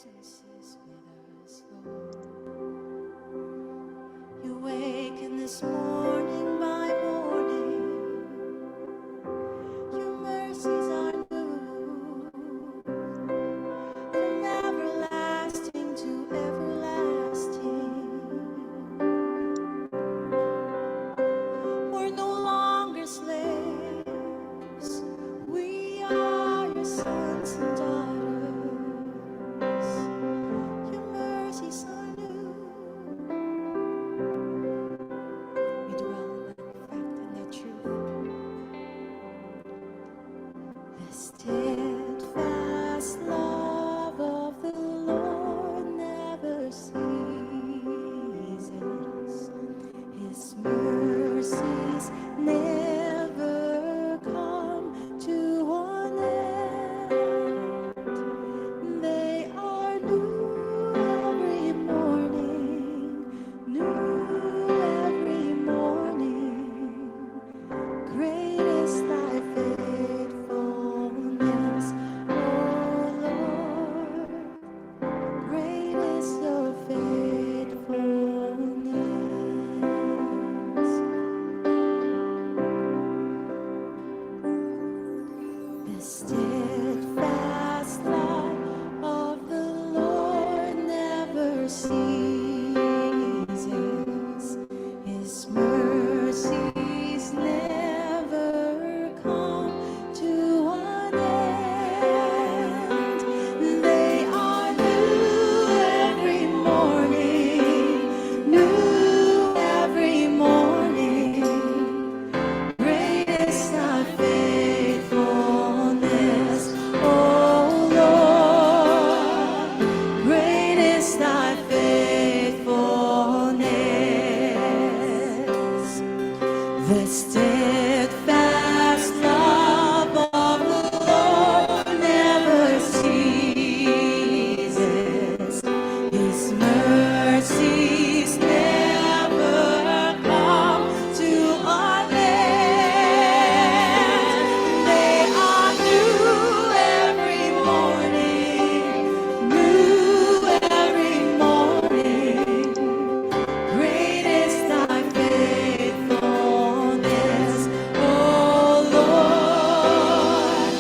presence is with us, Lord. You waken this morning by morning. Your mercies are new, from everlasting to everlasting. We're no longer slaves. We are your sons and daughters. Your mercies are new. We dwell in that fact and that truth. The steadfast love of the Lord never ceases. His mercies never come to an end. They are new every morning, new every morning. Great is thy faithfulness, O Lord. Great is your faithfulness. The steadfast love of the Lord never ceases. His mercies never come to an end. They are new every morning, new every morning. Great is thy faithfulness, O Lord. Great is thy faithfulness. The steadfast love of the Lord never ceases. His mercies never come to an end. They are new every morning, new every morning. Great is thy faithfulness, O Lord.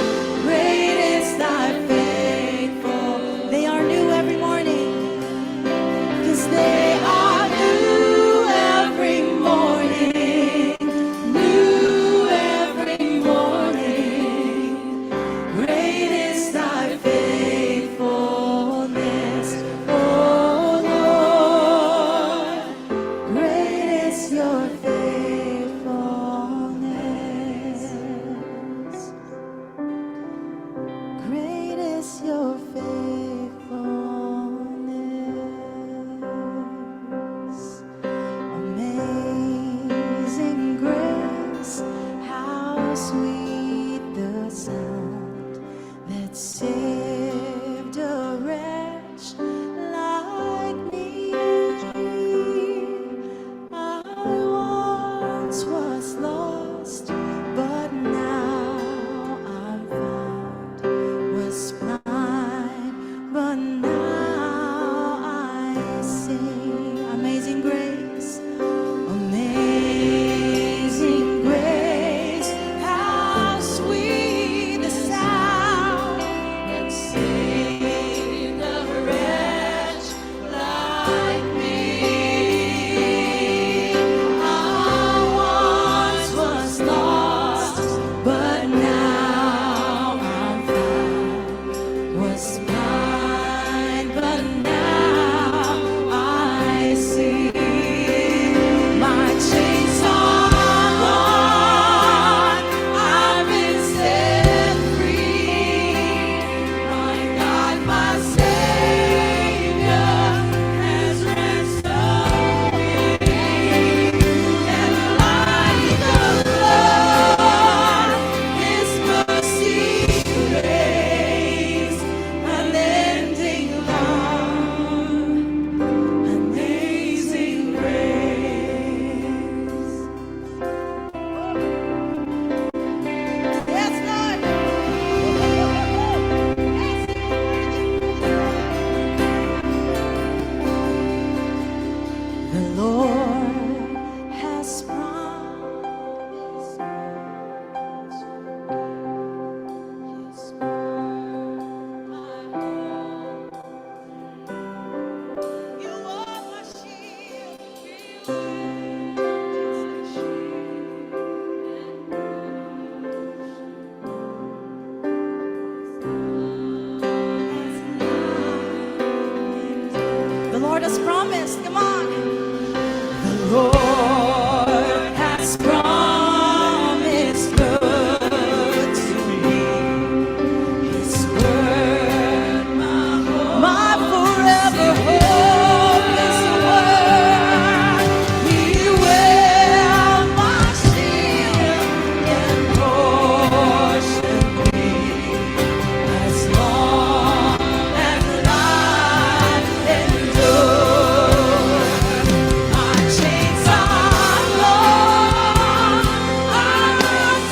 Great is thy faithful. They are new every morning, 'cause they are new every morning, new every morning. Great is thy faithfulness, O Lord. Great is your faithfulness. Great is your faithfulness. Amazing grace, how sweet the sound that saved a wretch like me. I once was lost, but now I'm found. Was blind, but now I see. Amazing grace, amazing grace, how sweet the sound that saved a wretch like me. I once was lost, but now I'm found. Was blind, but now I The Lord has promised His my hope. You are my shield. The Lord has promised. Come on. The Lord has promised good to me. His word, my forever hope is the word. He will my shield and portion be as long as life endures. My chains are long, I'm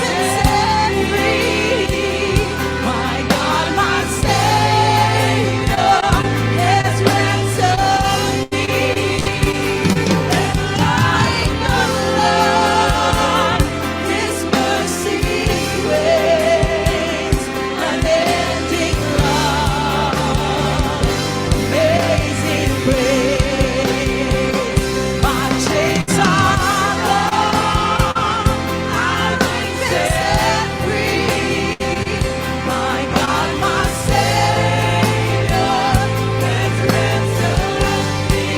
set free. My God, my Savior, has ransomed me. And like the Lord, His mercy waits, unending love, amazing grace. My chains are gone, I've been set free. My God, my Savior, has ransomed me.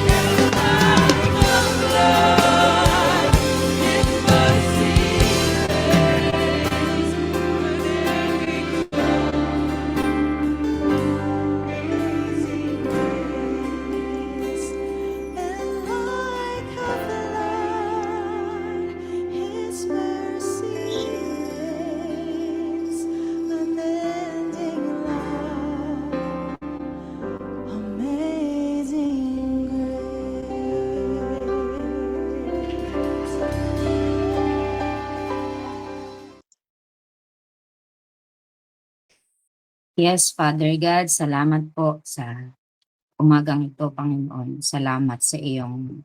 And like the blood, His mercy reigns, unending love, amazing grace. And like the Lord, His mercy reigns, unending love, amazing grace. Yes, Father God, salamat po sa umagang ito, Panginoon. Salamat sa iyong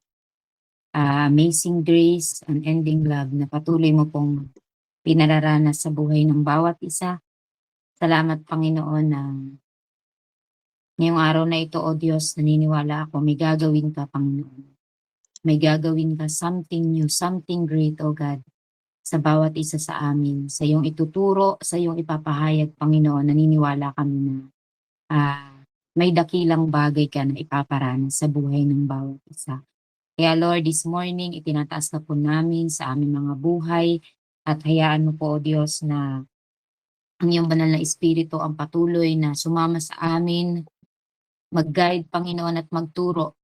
amazing grace and ending love na patuloy mo pong pinararanas sa buhay ng bawat isa. Salamat, Panginoon, na ngayong araw na ito, O Diyos, naniniwala ako, may gagawin ka, Panginoon. May gagawin ka something new, something great, O God, sa bawat isa sa amin. Sa iyong ituturo, sa iyong ipapahayag, Panginoon, naniniwala kami na may dakilang bagay ka na ipaparanas sa buhay ng bawat isa. Kaya Lord, this morning, itinataas na po namin sa aming mga buhay at hayaan mo po, O Diyos, na ang iyong banal na espiritu ang patuloy na sumama sa amin, mag-guide, Panginoon, at magturo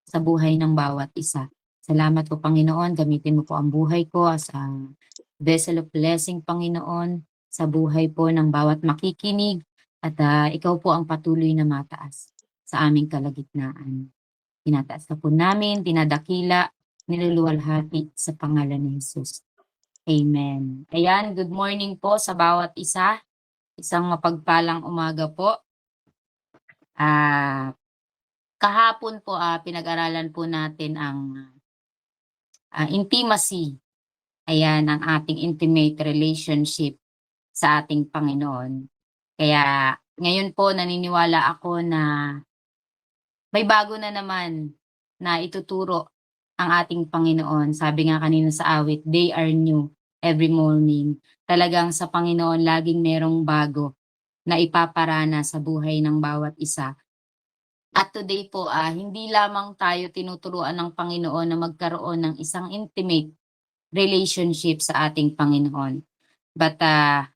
sa buhay ng bawat isa. Salamat po, Panginoon. Gamitin mo po ang buhay ko as a vessel of blessing, Panginoon, sa buhay po ng bawat makikinig at ikaw po ang patuloy na mataas sa aming kalagitnaan. Tinataas na po namin, tinadakila, niluluwalhati sa pangalan ni Jesus. Amen. Ayan, good morning po sa bawat isa. Isang mapagpalang umaga po. Kahapon po pinag-aralan po natin ang intimacy. Ayan, ang ating intimate relationship sa ating Panginoon. Kaya ngayon po naniniwala ako na may bago na naman na ituturo ang ating Panginoon. Sabi nga kanina sa awit, they are new every morning. Talagang sa Panginoon laging merong bago na ipaparana sa buhay ng bawat isa. At today po, hindi lamang tayo tinuturuan ng Panginoon na magkaroon ng isang intimate relationship sa ating Panginoon. But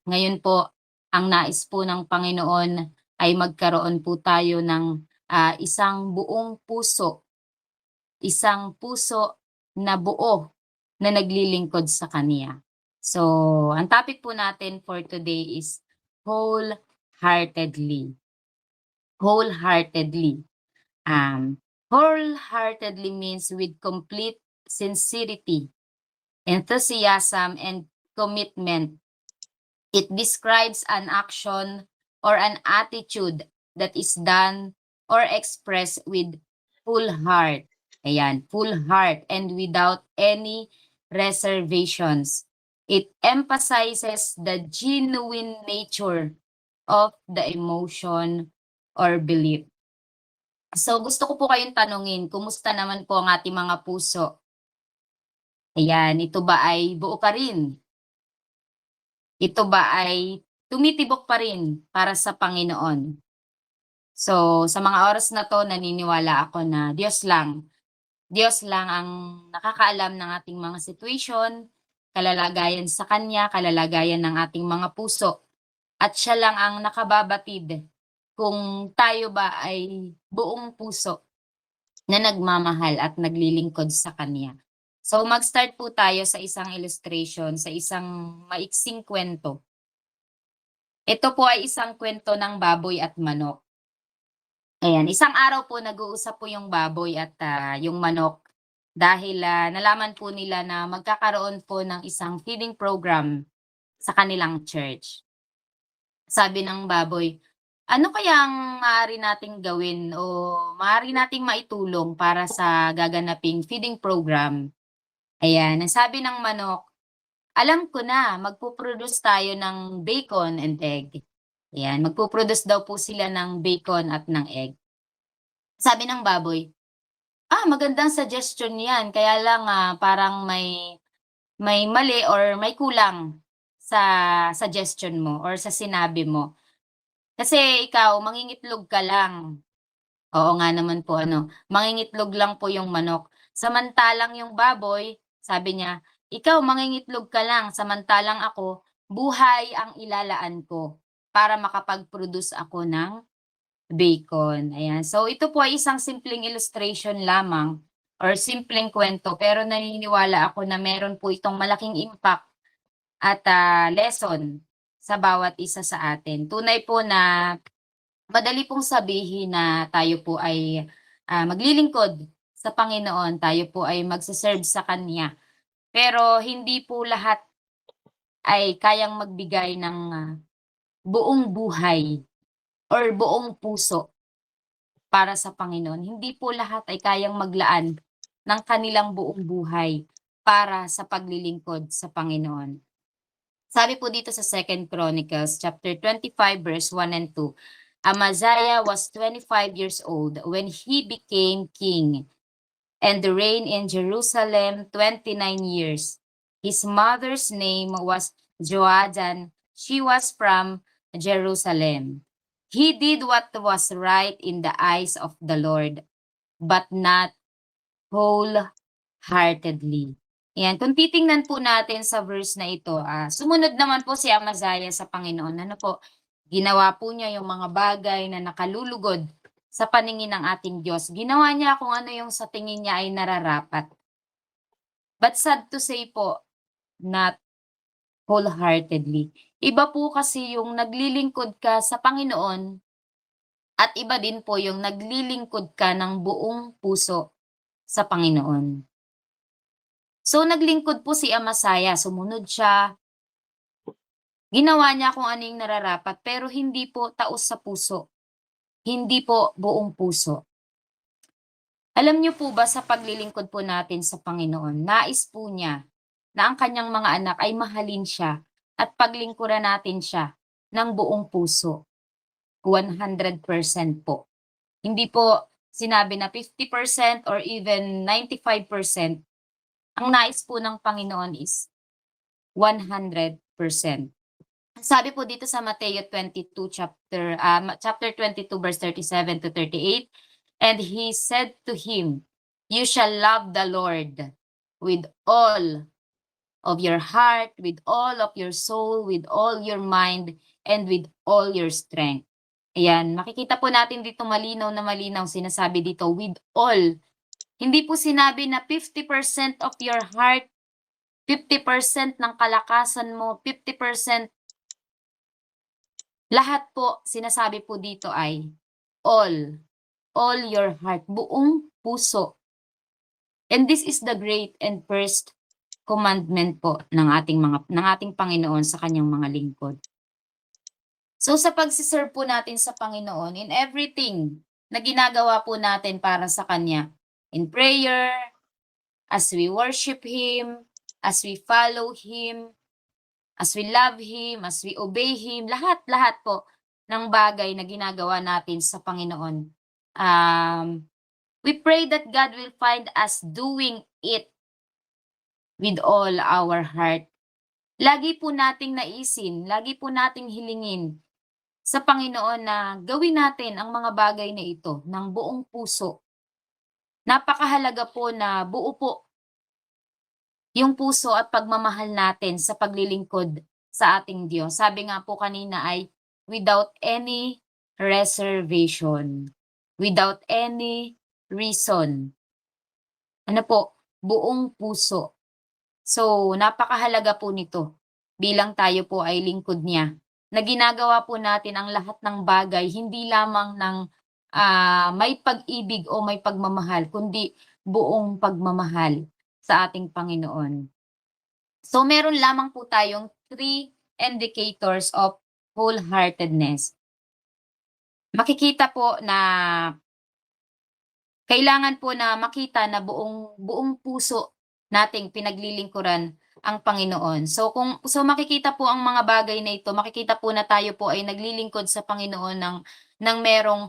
ngayon po, ang nais po ng Panginoon ay magkaroon po tayo ng isang buong puso, isang puso na buo na naglilingkod sa Kanya. So, ang topic po natin for today is wholeheartedly. Wholeheartedly. Wholeheartedly means with complete sincerity, enthusiasm, and commitment. It describes an action or an attitude that is done or expressed with full heart. Ayan, full heart and without any reservations. It emphasizes the genuine nature of the emotion or belief. So gusto ko po kayong tanungin, kumusta naman po ang ating mga puso? Ayan, ito ba ay buo pa rin? Ito ba ay tumitibok pa rin para sa Panginoon? So, sa mga oras na 'to naniniwala ako na Diyos lang ang nakakaalam ng ating mga situation, kalalagayan sa Kanya, kalalagayan ng ating mga puso. At siya lang ang nakababatid kung tayo ba ay buong puso na nagmamahal at naglilingkod sa Kanya. So mag-start po tayo sa isang illustration, sa isang maiksing kwento. Ito po ay isang kwento ng baboy at manok. Ayan, isang araw po nag-uusap po yung baboy at yung manok dahil nalaman po nila na magkakaroon po ng isang feeding program sa kanilang church. Sabi ng baboy, ano kayang maaari nating gawin o maaari nating maitulong para sa gaganaping feeding program? Ayan, ang sabi ng manok, alam ko na, magpo-produce tayo ng bacon and egg. Ayan, magpo-produce daw po sila ng bacon at ng egg. Sabi ng baboy, magandang suggestion yan, kaya lang parang may mali or may kulang sa suggestion mo or sa sinabi mo. Kasi ikaw mangingitlog ka lang. Oo nga naman po mangingitlog lang po yung manok. Samantalang yung baboy, sabi niya, ikaw mangingitlog ka lang, samantalang ako, buhay ang ilalaan ko para makapag-produce ako ng bacon. Ayan. So ito po ay isang simpleng illustration lamang or simpleng kwento pero naniniwala ako na meron po itong malaking impact at lesson sa bawat isa sa atin. Tunay po na madali pong sabihin na tayo po ay maglilingkod sa Panginoon, tayo po ay magse-serve sa Kanya. Pero hindi po lahat ay kayang magbigay ng buong buhay or buong puso para sa Panginoon. Hindi po lahat ay kayang maglaan ng kanilang buong buhay para sa paglilingkod sa Panginoon. Sabi po dito sa 2 Chronicles chapter 25 verse 1 and 2, Amaziah was 25 years old when he became king and reigned in Jerusalem 29 years. His mother's name was Joadan. She was from Jerusalem. He did what was right in the eyes of the Lord, but not wholeheartedly. Yan, kung titingnan po natin sa verse na ito, sumunod naman po si Amaziah sa Panginoon. Ano po, ginawa po niya yung mga bagay na nakalulugod sa paningin ng ating Diyos. Ginawa niya kung ano yung sa tingin niya ay nararapat. But sad to say po, not wholeheartedly. Iba po kasi yung naglilingkod ka sa Panginoon at iba din po yung naglilingkod ka ng buong puso sa Panginoon. So naglingkod po si Amaziah, sumunod siya, ginawa niya kung ano yung nararapat pero hindi po taos sa puso, hindi po buong puso. Alam niyo po ba sa paglilingkod po natin sa Panginoon, nais po niya na ang kanyang mga anak ay mahalin siya at paglingkuran natin siya ng buong puso. 100% po. Hindi po sinabi na 50% or even 95%. Ang nais po ng Panginoon is 100%. Sabi po dito sa Mateo 22 chapter 22 verse 37 to 38, and he said to him, you shall love the Lord with all of your heart, with all of your soul, with all your mind, and with all your strength. Ayan, makikita po natin dito malinaw na malinaw sinasabi dito, with all. Hindi po sinabi na 50% of your heart, 50% ng kalakasan mo, 50%. Lahat po, sinasabi po dito ay all your heart, buong puso. And this is the great and first commandment po ng ating Panginoon sa kanyang mga lingkod. So sa pagsiserve po natin sa Panginoon, in everything na ginagawa po natin para sa Kanya. In prayer, as we worship Him, as we follow Him, as we love Him, as we obey Him, lahat-lahat po ng bagay na ginagawa natin sa Panginoon. We pray that God will find us doing it with all our heart. Lagi po nating naisin, lagi po nating hilingin sa Panginoon na gawin natin ang mga bagay na ito ng buong puso. Napakahalaga po na buo po yung puso at pagmamahal natin sa paglilingkod sa ating Diyos. Sabi nga po kanina ay without any reservation, without any reason. Ano po? Buong puso. So, napakahalaga po nito bilang tayo po ay lingkod niya, na ginagawa po natin ang lahat ng bagay hindi lamang ng may pag-ibig o may pagmamahal, kundi buong pagmamahal sa ating Panginoon. So, meron lamang po tayong 3 indicators of wholeheartedness. Makikita po na kailangan po na makita na buong puso nating pinaglilingkuran ang Panginoon. So makikita po ang mga bagay na ito, makikita po na tayo po ay naglilingkod sa Panginoon ng merong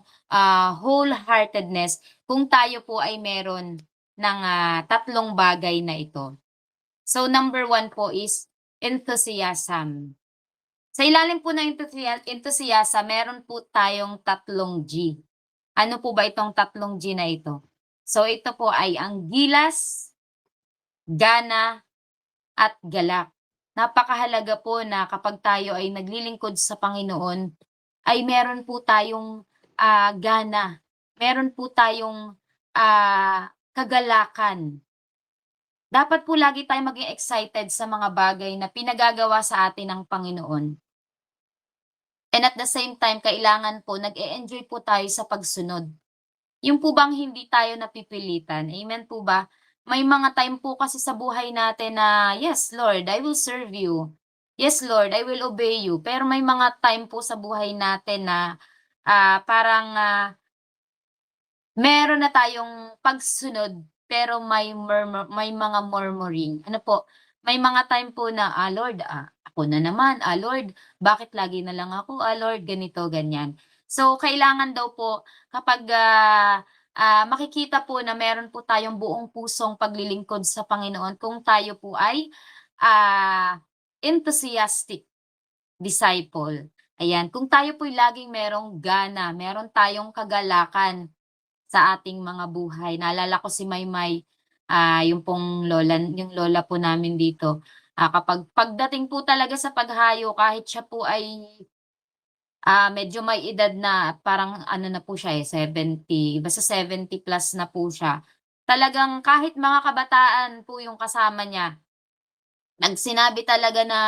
wholeheartedness kung tayo po ay meron ng 3 bagay na ito. So number 1 po is enthusiasm. Sa ilalim po ng enthusiasm, meron po tayong 3 G. Ano po ba itong 3 G na ito? So ito po ay ang gilas, gana, at galak. Napakahalaga po na kapag tayo ay naglilingkod sa Panginoon, ay meron po tayong gana, meron po tayong kagalakan. Dapat po lagi tayong maging excited sa mga bagay na pinagagawa sa atin ng Panginoon. And at the same time, kailangan po nag-e-enjoy po tayo sa pagsunod. Yung po bang hindi tayo napipilitan, amen po ba? May mga time po kasi sa buhay natin na, yes Lord, I will serve you. Yes Lord, I will obey you. Pero may mga time po sa buhay natin na parang meron na tayong pagsunod pero may mga murmuring. Ano po, may mga time po na, Lord, ako na naman, Lord, bakit lagi na lang ako, Lord, ganito, ganyan. So, kailangan daw po kapag makikita po na meron po tayong buong pusong paglilingkod sa Panginoon kung tayo po ay enthusiastic disciple. Ayan, kung tayo po'y laging merong gana, meron tayong kagalakan sa ating mga buhay. Naalala ko si Maymay, yung lola po namin dito, kapag pagdating po talaga sa paghayo kahit siya po ay medyo may edad na parang ano na po siya, 70, basta 70 plus na po siya. Talagang kahit mga kabataan po yung kasama niya, sinabi talaga na,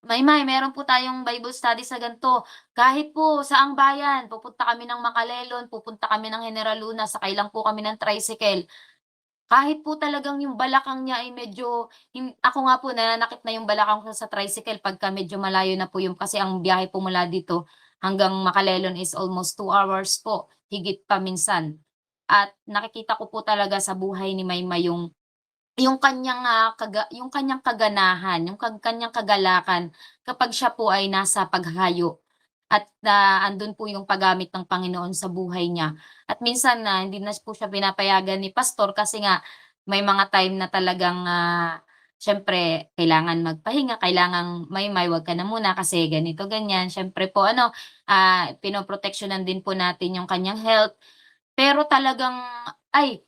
"Maymay, meron po tayong Bible study sa ganito, kahit po saang bayan, pupunta kami ng Makalelon, pupunta kami ng General Luna, sakay lang po kami ng tricycle." Kahit po talagang yung balakang niya ay medyo ako nga po nananakit na yung balakang ko sa tricycle pagka medyo malayo na po yung kasi ang biyahe po mula dito hanggang Makalelon is almost 2 hours po, higit pa minsan. At nakikita ko po talaga sa buhay ni Maymay yung kanyang, yung kanyang kaganahan, yung kanyang kagalakan kapag siya po ay nasa paghayo at, andun po yung paggamit ng Panginoon sa buhay niya. At minsan na hindi na po siya pinapayagan ni pastor kasi nga may mga time na talagang, siyempre kailangan magpahinga, kailangang, "Maymay, wag ka na muna kasi ganito, ganyan." Siyempre po ano, pinoproteksyonan din po natin yung kanyang health. Pero talagang ay,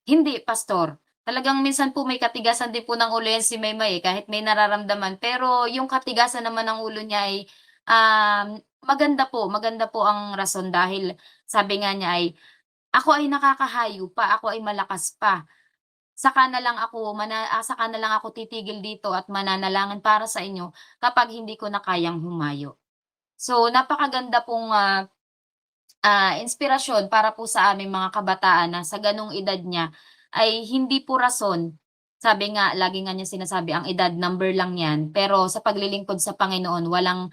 hindi pastor. Talagang minsan po may katigasan din po ng ulo yan si Maymay, kahit may nararamdaman. Pero yung katigasan naman ng ulo niya ay, maganda po ang rason dahil sabi nga niya ay, "Ako ay nakakahayo pa, ako ay malakas pa. Saka na lang ako titigil dito at mananalangin para sa inyo kapag hindi ko na kayang humayo." So, napakaganda pong, inspirasyon para po sa aming mga kabataan na sa gano'ng edad niya ay hindi po rason. Sabi nga, lagi nga niya sinasabi, ang edad number lang 'yan, pero sa paglilingkod sa Panginoon walang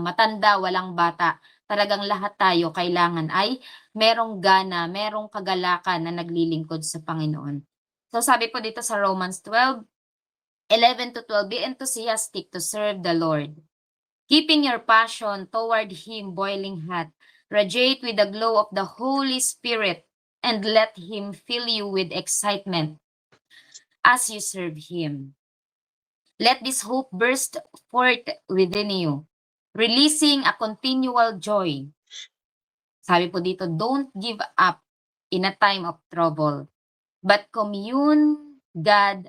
matanda, walang bata. talagang lahat tayo kailangan ay merong gana, merong kagalakan na naglilingkod sa Panginoon. So sabi po dito sa Romans 12:11 to 12, be enthusiastic to serve the Lord, keeping your passion toward Him boiling hot. Radiate with the glow of the Holy Spirit and let Him fill you with excitement as you serve Him. Let this hope burst forth within you, releasing a continual joy. Sabi po dito, don't give up in a time of trouble, but commune God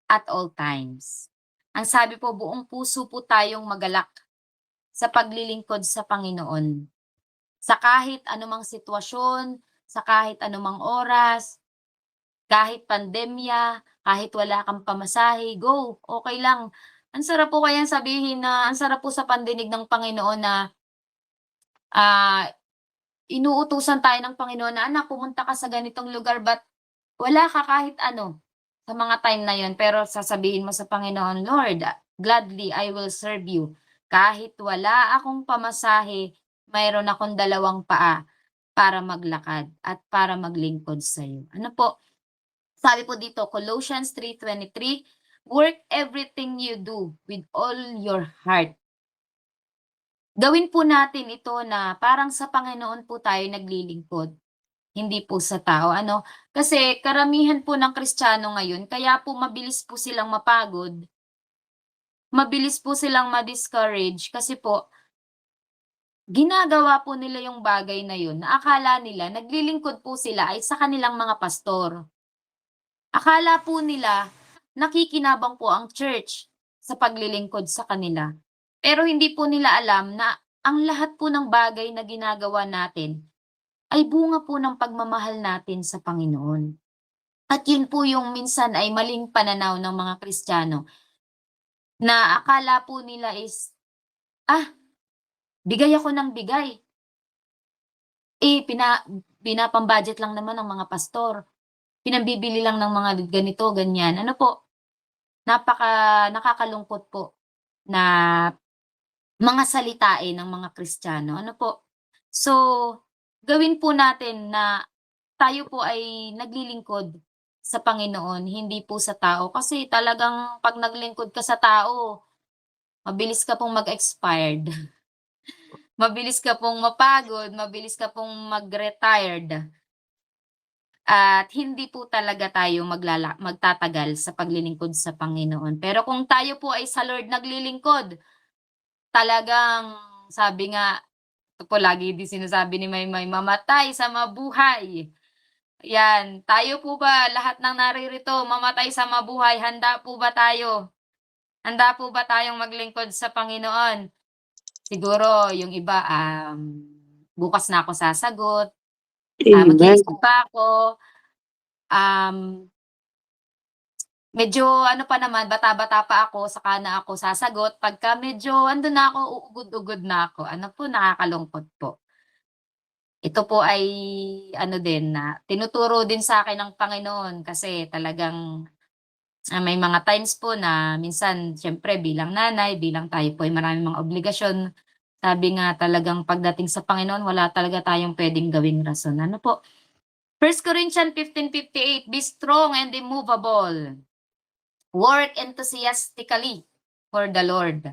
at all times. Ang sabi po, buong puso po tayong magalak sa paglilingkod sa Panginoon. Sa kahit anumang sitwasyon, sa kahit anumang oras, kahit pandemya, kahit wala kang pamasahe, go, okey lang. Ang sarap po kayang sabihin na ang sarap po sa pandinig ng Panginoon na, ah, inuutusan tayo ng Panginoon na, "Anak, pumunta ka sa ganitong lugar," but wala ka kahit ano sa mga time na yun, pero sasabihin mo sa Panginoon, "Lord, gladly I will serve you. Kahit wala akong pamasahe, mayroon akong 2 paa para maglakad at para maglingkod sa'yo." Ano po, sabi po dito, Colossians 3:23, "Work everything you do with all your heart." Gawin po natin ito na parang sa Panginoon po tayo naglilingkod, hindi po sa tao, ano. Kasi karamihan po ng Kristiyano ngayon kaya po mabilis po silang mapagod, mabilis po silang ma-discourage kasi po ginagawa po nila yung bagay na yun na akala nila naglilingkod po sila ay sa kanilang mga pastor. Akala po nila nakikinabang po ang church sa paglilingkod sa kanila. Pero hindi po nila alam na ang lahat po ng bagay na ginagawa natin ay bunga po ng pagmamahal natin sa Panginoon. At yun po yung minsan ay maling pananaw ng mga Kristiyano na akala po nila is, "Ah, bigay ako ng bigay, pinapam-budget lang naman ng mga pastor, pinambibili lang ng mga ganito, ganyan." Ano po, nakakalungkot po na mga salitain ng mga Kristiyano, ano po. So, gawin po natin na tayo po ay naglilingkod sa Panginoon, hindi po sa tao. Kasi talagang 'pag naglingkod ka sa tao, mabilis ka pong mag-expired, mabilis ka pong mapagod, mabilis ka pong mag-retired, at hindi po talaga tayo magtatagal sa paglilingkod sa Panginoon. Pero kung tayo po ay sa Lord naglilingkod, talagang sabi nga, ito po lagi din sinasabi ni Maymay, mamatay sa mabuhay. Yan, tayo po ba lahat ng naririto mamatay sa mabuhay, handa po ba tayo? Handa po ba tayong maglingkod sa Panginoon? Siguro yung iba, bukas na ako sasagot, Amen. mag-iisip pa ako, um, medyo ano pa naman, bata-bata pa ako saka na ako sasagot, pagka medyo andun na ako, uugod-ugod na ako, ano po, nakakalungkot po. Ito po ay ano din na tinuturo din sa'kin ng Panginoon kasi talagang, may mga times po na minsan siyempre bilang nanay, bilang tayo po ay maraming mga obligasyon, sabi nga talagang pagdating sa Panginoon wala talaga tayong puwedeng gawing rason. Ano po, 1 Corinthians 15:58, "Be strong and immovable. Work enthusiastically for the Lord."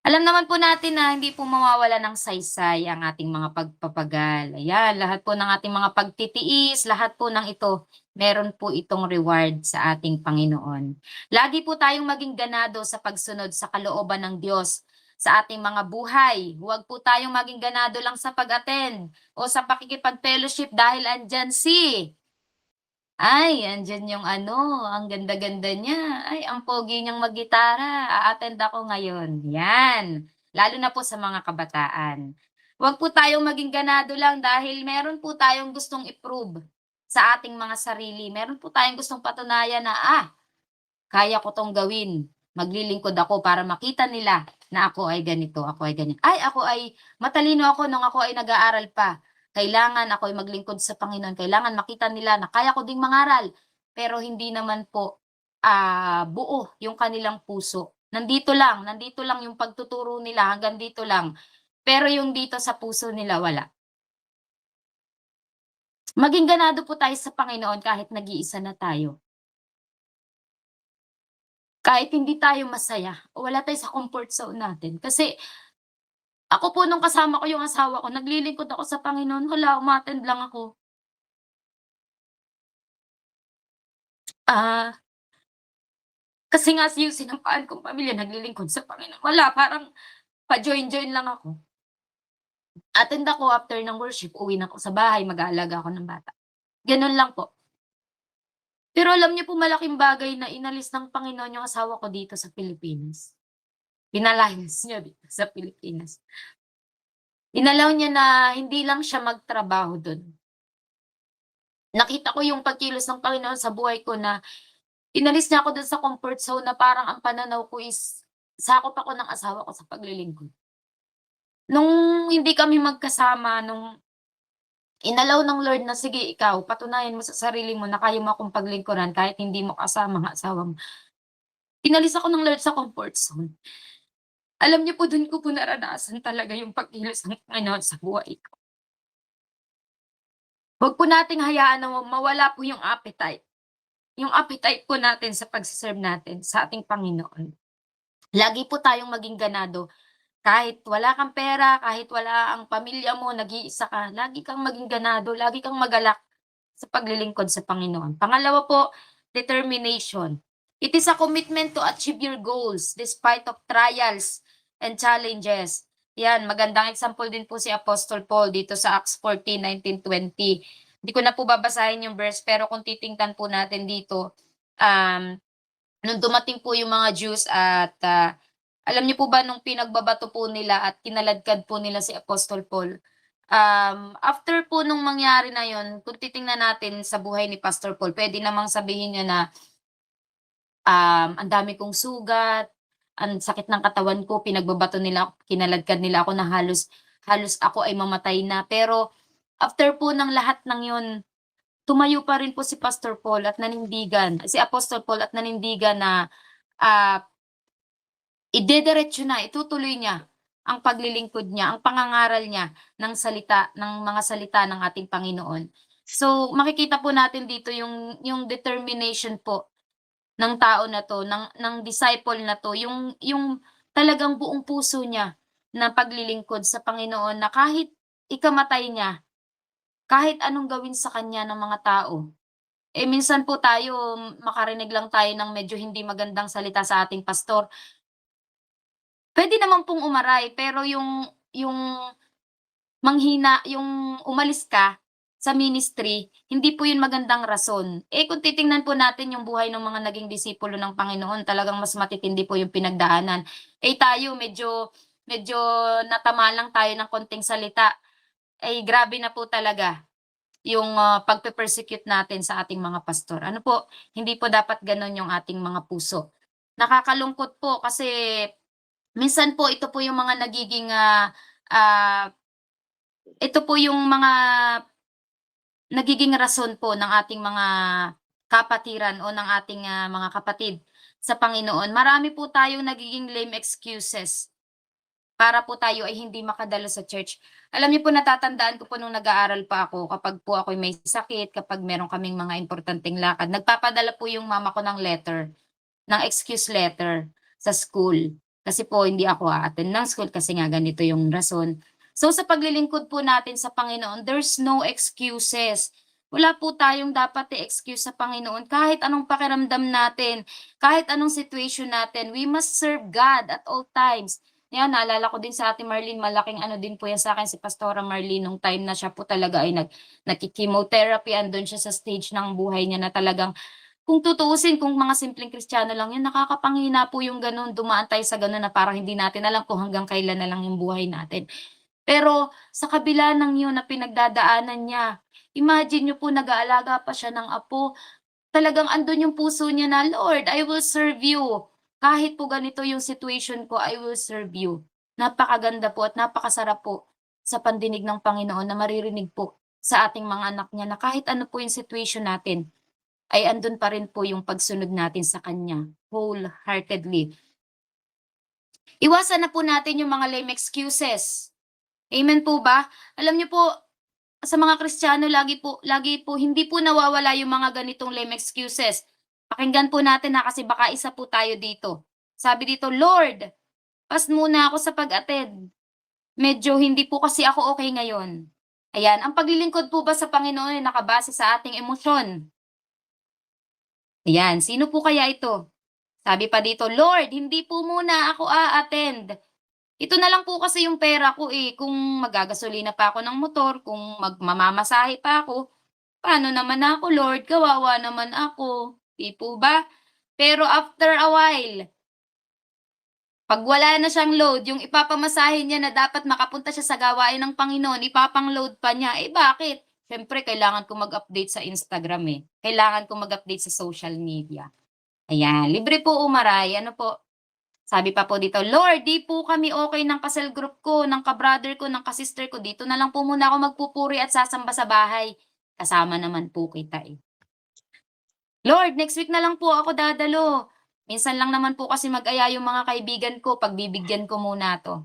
Alam naman po natin na hindi po mawawala ng saysay ang ating mga pagpapagal. Ayan, lahat po ng ating mga pagtitiis, lahat po ng ito, meron po itong reward sa ating Panginoon. Lagi po tayong maging ganado sa pagsunod sa kalooban ng Diyos sa ating mga buhay. Huwag po tayong maging ganado lang sa pag-attend o sa pakikipag-fellowship dahil andyan si ay, andiyan yung ano, ang ganda-ganda niya. Ay, ang pogi niyang maggitara, a-attend ako ngayon. 'Yan, lalo na po sa mga kabataan. Huwag po tayong maging ganado lang dahil meron po tayong gustong i-prove sa ating mga sarili. Meron po tayong gustong patunayan na, kaya ko 'tong gawin. Maglilingkod ako para makita nila na ako ay ganito, ako ay ganyan. Ay, ako ay matalino ako nung ako ay nag-aaral pa. Kailangan ako ay maglingkod sa Panginoon. Kailangan makita nila na kaya ko ding mangaral. Pero hindi naman po, buo yung kanilang puso. Nandito lang yung pagtuturo nila hanggang dito lang. pero yung dito sa puso nila wala. Maging ganado po tayo sa Panginoon kahit nag-iisa na tayo. Kahit hindi tayo masaya o wala tayo sa comfort zone natin. Kasi ako po nung kasama ko yung asawa ko, naglilingkod ako sa Panginoon, hala umattend lang ako. Ah, kasi nga yung sinampaan kong pamilya naglilingkod sa Panginoon, wala parang pa-join-join lang ako. Attend ako after ng worship, uwi na ako sa bahay, mag-aalaga ako ng bata. Gano'n lang po. Pero alam niyo po malaking bagay na inalis ng Panginoon yung asawa ko dito sa Pilipinas. Pinalayas niya dito sa Pilipinas. Inallow niya na hindi lang siya magtrabaho dun. Nakita ko yung pagkilos ng Panginoon sa buhay ko na inalis niya ako dun sa comfort zone na parang ang pananaw ko is sakop ako ng asawa ko sa paglilingkod. Nung hindi kami magkasama, nung inallow ng Lord na, "Sige ikaw, patunayan mo sa sarili mo na kaya mo akong paglingkuran kahit hindi mo kasama ang asawa mo." Inalis ako ng Lord sa comfort zone. Alam niyo po dun ko po naranasan talaga yung pagkilos ng Panginoon sa buhay ko. Wag po nating hayaan na mawala po yung appetite po natin sa pagse-serve natin sa ating Panginoon. Lagi po tayong maging ganado. Kahit wala kang pera, kahit wala ang pamilya mo, nag-iisa ka, lagi kang maging ganado, lagi kang magalak sa paglilingkod sa Panginoon. Pangalawa po, determination. It is a commitment to achieve your goals despite of trials and challenges. Yan, magandang example din po si Apostle Paul dito sa Acts 14:19-20. Hindi ko na po babasahin yung verse, pero kung titingnan po natin dito, um, nung dumating po yung mga Jews at alam niyo po ba nung pinagbabato po nila at kinaladkad po nila si Apostol Paul, after po nung mangyari na yun, kung titingnan natin sa buhay ni Pastor Paul, puwede namang sabihin niya na, "Ang dami kong sugat, ang sakit ng katawan ko, pinagbabato nila kinaladkad nila ako na halos halos ako ay mamatay na." Pero after po ng lahat ng yun, tumayo pa rin po si Pastor Paul at nanindigan si Apostol Paul at nanindigan na, ah idediretso na, itutuloy niya ang paglilingkod niya, ang pangangaral niya ng mga salita ng ating Panginoon. So, makikita po natin dito yung determination po ng tao na 'to, ng disciple na 'to, yung talagang buong puso niya na paglilingkod sa Panginoon na kahit ikamatay niya, kahit anong gawin sa kanya ng mga tao. Eh, minsan po tayo makarinig lang tayo ng medyo hindi magandang salita sa ating pastor. Puwede naman pong umaray, pero yung manghina, yung umalis ka sa ministry, hindi po yun magandang rason. Eh, kung titingnan po natin yung buhay ng mga naging disipulo ng Panginoon, talagang mas matitindi po yung pinagdaanan. Eh, tayo medyo medyo natama lang tayo ng konting salita, ay grabe na po talaga yung, pagpe-persecute natin sa ating mga pastor. Ano po, hindi po dapat gano'n yung ating mga puso. Nakakalungkot po kasi minsan po ito po yung mga nagiging, ito po yung mga nagiging rason po ng ating mga kapatiran o ng ating, mga kapatid sa Panginoon. Marami po tayong nagiging lame excuses para po tayo ay hindi makadalo sa church. Alam niyo po natatandaan ko po nung nag-aaral pa ako kapag po ako'y may sakit, kapag meron kaming mga importanteng lakad, nagpapadala po yung mama ko ng letter. Ng excuse letter sa school. Kasi po hindi ako a-attend ng school kasi nga ganito yung rason. So sa paglilingkod po natin sa Panginoon, there's no excuses. Wala po tayong dapat i-excuse sa Panginoon kahit anong pakiramdam natin, kahit anong situation natin, we must serve God at all times. Yan, naalala ko din sa Ate Marlene, malaking ano din po yan sa'kin si Pastora Marlene nung time na siya po talaga ay nagki-chemotherapy, andun siya sa stage ng buhay niya na talagang kung tutuusin kung mga simpleng Kristiyano lang 'yun, nakakapanghina po yung gano'n, dumaan tayo sa gano'n na parang hindi natin alam kung hanggang kailan na lang yung buhay natin. Pero sa kabila ng 'yun na pinagdadaanan niya, imagine niyo po nag-aalaga pa siya ng apo, talagang andun yung puso niya na, "Lord, I will serve you. Kahit po ganito yung situation ko, I will serve you." Napakaganda po at napakasarap po sa pandinig ng Panginoon na maririnig po sa ating mga anak niya na kahit ano po yung situation natin, ay andun pa rin po yung pagsunod natin sa kanya, wholeheartedly. Iwasan na po natin yung mga lame excuses. Amen po ba? Alam niyo po, sa mga Kristiyano lagi po hindi po nawawala yung mga ganitong lame excuses. Pakinggan po natin kasi baka isa po tayo dito. Sabi dito, "Lord, pass muna ako sa pag-attend. Medyo hindi po kasi ako okay ngayon." Ayan, ang paglilingkod po ba sa Panginoon ay nakabase sa ating emosyon? Ayan, sino po kaya ito? Sabi pa dito, "Lord, hindi po muna ako a-attend. Ito na lang po kasi yung pera ko, kung maggagasolina pa ako ng motor, kung mamamasahe pa ako, paano naman ako Lord, kawawa naman ako." 'Di po ba? Pero after a while, 'pag wala na siyang load, yung ipapamasahe niya na dapat makapunta siya sa gawain ng Panginoon, ipapang-load pa niya. Bakit? Siyempre kailangan ko mag-update sa Instagram, Kailangan ko mag-update sa social media. Ayan, libre po umaray, ano po, sabi pa po dito, "Lord, 'di po kami okey ng ka-cell group ko, ng ka-brother ko, ng ka-sister ko. Dito na lang po muna ako magpupuri at sasamba sa bahay. Kasama naman po kita, eh." "Lord, next week na lang po ako dadalo. Minsan lang naman po kasi mag-aya yung mga kaibigan ko, pagbibigyan ko muna 'to."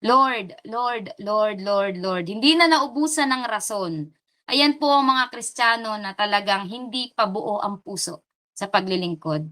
Lord, Lord, Lord, Lord, Lord, hindi na naubusan ng rason. Ayan po ang mga Kristiyano na talagang hindi pa buo ang puso sa paglilingkod.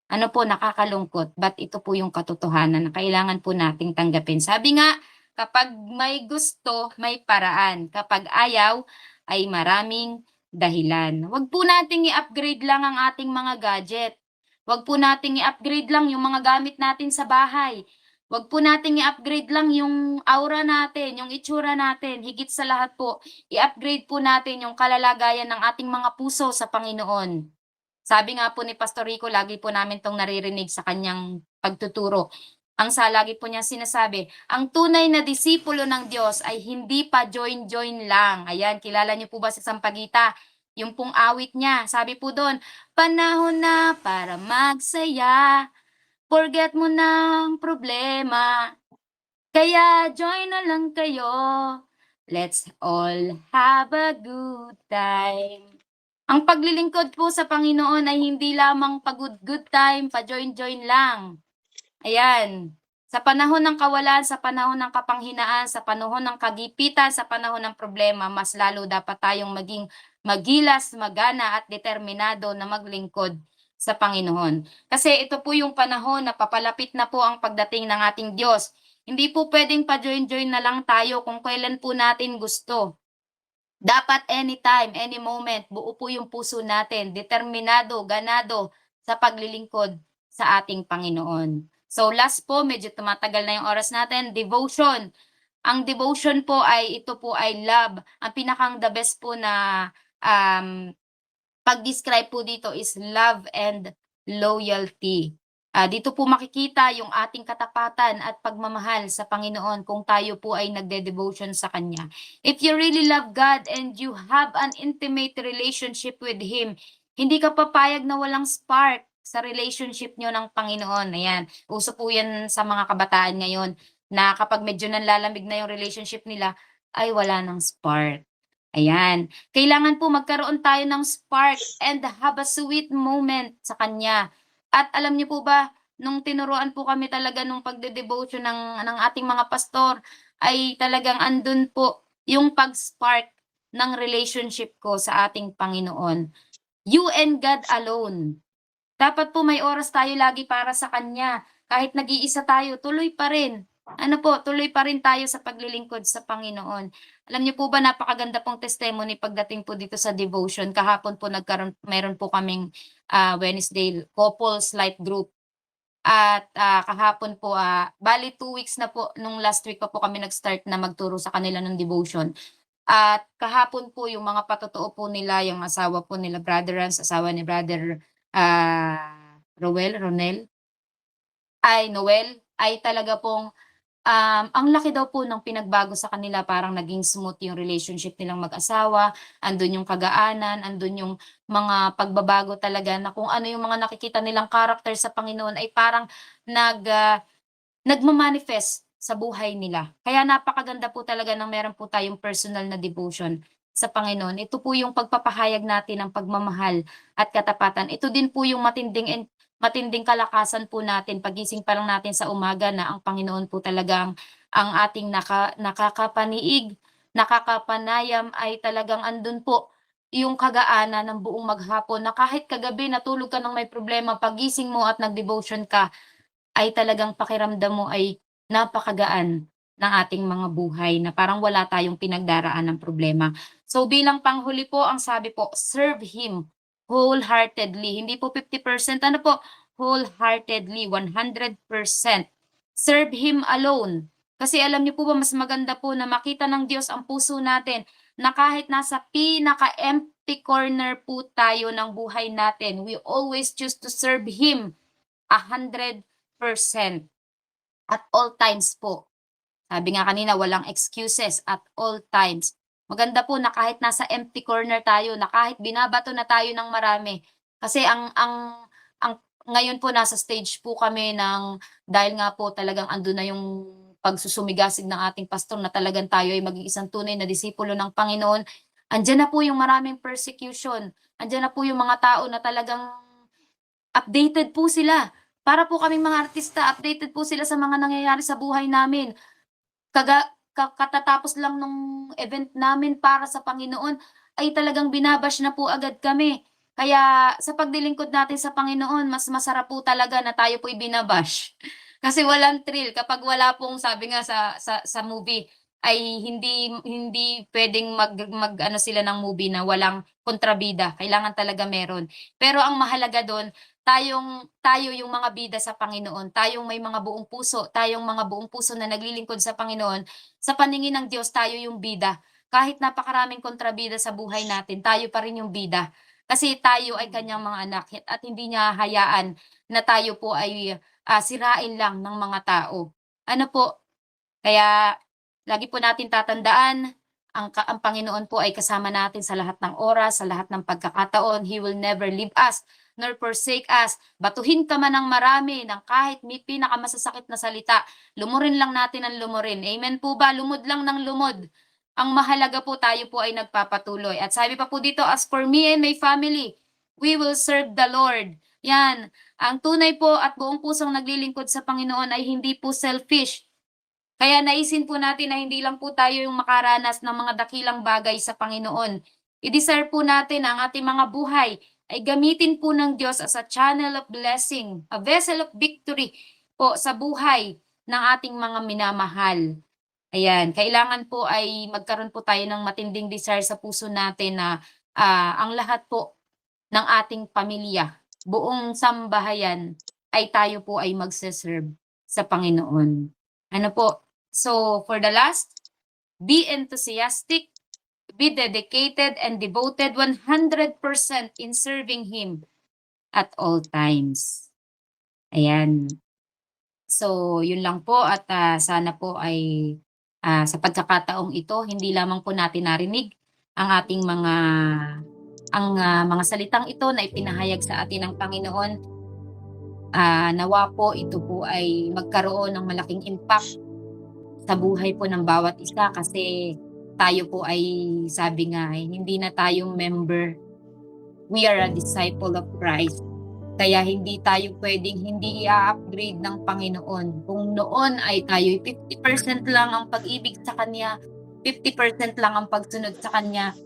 Ano po, nakakalungkot, but ito po yung katotohanan na kailangan po nating tanggapin. Sabi nga, kapag may gusto, may paraan. Kapag ayaw, ay maraming dahilan. Huwag po nating i-upgrade lang ang ating mga gadget. Huwag po nating i-upgrade lang yung mga gamit natin sa bahay. Huwag po nating i-upgrade lang yung aura natin, yung itsura natin. Higit sa lahat po, i-upgrade po natin yung kalalagayan ng ating mga puso sa Panginoon. Sabi nga po ni Pastor Rico, lagi po namin 'tong naririnig sa kanyang pagtuturo. Lagi po niyang sinasabi, ang tunay na disipulo ng Diyos ay hindi pa join-join lang. Ayan, kilala niyo po ba si Sampaguita? Yung pong awit niya, sabi po dun, "Panahon na para magsaya, forget mo ng problema, kaya join na lang kayo, let's all have a good time." Ang paglilingkod po sa Panginoon ay hindi lamang good time, pa-join-join lang. Ayan, sa panahon ng kawalan, sa panahon ng kapanghinaan, sa panahon ng kagipitan, sa panahon ng problema, mas lalo dapat tayong maging magilas, magana at determinado na maglingkod sa Panginoon. Kasi ito po yung panahon na papalapit na po ang pagdating ng ating Diyos. Hindi po pwedeng pa-join-join na lang tayo kung kailan po natin gusto. Dapat anytime, any moment, buo po yung puso natin, determinado, ganado sa paglilingkod sa ating Panginoon. So last po, medyo tumatagal na yung oras natin, devotion. Ang devotion po ay, ito po ay love. Ang pinakang the best po na um, pag-describe po dito is love and loyalty. Dito po makikita yung ating katapatan at pagmamahal sa Panginoon kung tayo po ay nagde-devotion sa Kanya. If you really love God and you have an intimate relationship with Him, hindi ka papayag na walang spark sa relationship nyo ng Panginoon. Ayan, uso po yan sa mga kabataan ngayon na kapag medyo nanlalamig na yung relationship nila, ay wala ng spark. Ayan. Kailangan po magkaroon tayo ng spark and have a sweet moment sa Kanya. At alam niyo po ba, nung tinuruan po kami talaga nung pagde-devotion ng ating mga pastor, ay talagang andun po yung pag-spark ng relationship ko sa ating Panginoon. You and God alone. Dapat po may oras tayo lagi para sa Kanya. Kahit nag-iisa tayo, tuloy pa rin. Tuloy pa rin tayo sa paglilingkod sa Panginoon. Alam niyo po ba, napakaganda pong testimony pagdating po dito sa devotion. Kahapon po meron po kaming Wednesday couples life group. At kahapon po, bali 2 weeks na po, nung last week pa po kami nag-start na magturo sa kanila ng devotion. At kahapon po yung mga patotoo po nila, yung asawa po nila, Brother Rance, asawa ni Brother Noel, ay talaga pong ang laki daw po ng pinagbago sa kanila, parang naging smooth yung relationship nilang mag-asawa, andun yung kagaanan, andun yung mga pagbabago talaga na kung ano yung mga nakikita nilang character sa Panginoon ay parang nagma-manifest sa buhay nila. Kaya napakaganda po talaga ng meron po tayong personal na devotion sa Panginoon. Ito po yung pagpapahayag natin ng pagmamahal at katapatan. Ito din po yung matinding kalakasan po natin, paggising pa lang natin sa umaga na ang Panginoon po talagang ang ating nakakapanayam ay talagang andun po yung kagaanan ng buong maghapon na kahit kagabi natulog ka ng may problema, paggising mo at nag-devotion ka, ay talagang pakiramdam mo ay napakagaan ng ating mga buhay na parang wala tayong pinagdaraan ng problema. So bilang panghuli po, ang sabi po, serve Him wholeheartedly. Hindi po 50%, ano po? Wholeheartedly, 100%. Serve Him alone. Kasi alam niyo po ba, mas maganda po na makita ng Diyos ang puso natin na kahit nasa pinaka-empty corner po tayo ng buhay natin, we always choose to serve Him 100% at all times po. Sabi nga kanina, walang excuses at all times. Maganda po na kahit nasa empty corner tayo, na kahit binabato na tayo ng marami. Kasi ang ngayon po nasa stage po kami ng dahil nga po talagang andun na yung pagsusumigasig ng ating pastor na talagang tayo ay maging isang tunay na disipulo ng Panginoon. Andiyan na po yung maraming persecution. Andiyan na po yung mga tao na talagang updated po sila. Para po kaming mga artista, updated po sila sa mga nangyayari sa buhay namin. Katatapos lang nung event namin para sa Panginoon, ay talagang binabash na po agad kami. Kaya sa paglilingkod natin sa Panginoon, mas masarap po talaga na tayo po'y binabash. Kasi walang thrill kapag wala pong sabi nga sa movie ay hindi puwedeng mag-ano sila ng movie na walang kontrabida, kailangan talaga meron. Pero ang mahalaga dun tayo yung mga bida sa Panginoon, tayong may mga buong puso, tayong mga buong puso na naglilingkod sa Panginoon, sa paningin ng Diyos tayo yung bida. Kahit napakaraming kontrabida sa buhay natin, tayo pa rin yung bida. Kasi tayo ay kanyang mga anak at hindi niya hahayaan na tayo po ay sirain lang ng mga tao. Ano po, kaya lagi po natin tatandaan, ang Panginoon po ay kasama natin sa lahat ng oras, sa lahat ng pagkakataon. He will never leave us nor forsake us. Batuhin ka man ng marami ng kahit may pinakamasasakit na salita, lumurin lang natin ang lumurin. Amen po ba? Lumod lang ng lumod. Ang mahalaga po tayo po ay nagpapatuloy. At sabi pa po dito, as for me and my family, we will serve the Lord. Yan. Ang tunay po at buong pusong naglilingkod sa Panginoon ay hindi po selfish. Kaya naisin po natin na hindi lang po tayo yung makaranas ng mga dakilang bagay sa Panginoon. I-desire po natin ang ating mga buhay ay gamitin po ng Diyos as a channel of blessing, a vessel of victory po sa buhay ng ating mga minamahal. Ayan, kailangan po ay magkaroon po tayo ng matinding desire sa puso natin na ang lahat po ng ating pamilya, buong sambahayan, ay tayo po ay magse-serve sa Panginoon. Ano po? So, for the last, be enthusiastic, be dedicated and devoted 100% in serving Him at all times. Ayan. So, yun lang po at sana po ay sa pagkakataong ito, hindi lamang po natin narinig ang ating mga salitang ito na ipinahayag sa atin ng Panginoon. Nawa po ito po ay magkaroon ng malaking impact sa buhay po ng bawat isa kasi tayo po ay sabi nga ay hindi na tayong member. We are a disciple of Christ. Kaya hindi tayo pwedeng hindi i-upgrade ng Panginoon. Kung noon ay tayo 50% lang ang pag-ibig sa Kanya, 50% lang ang pagsunod sa Kanya.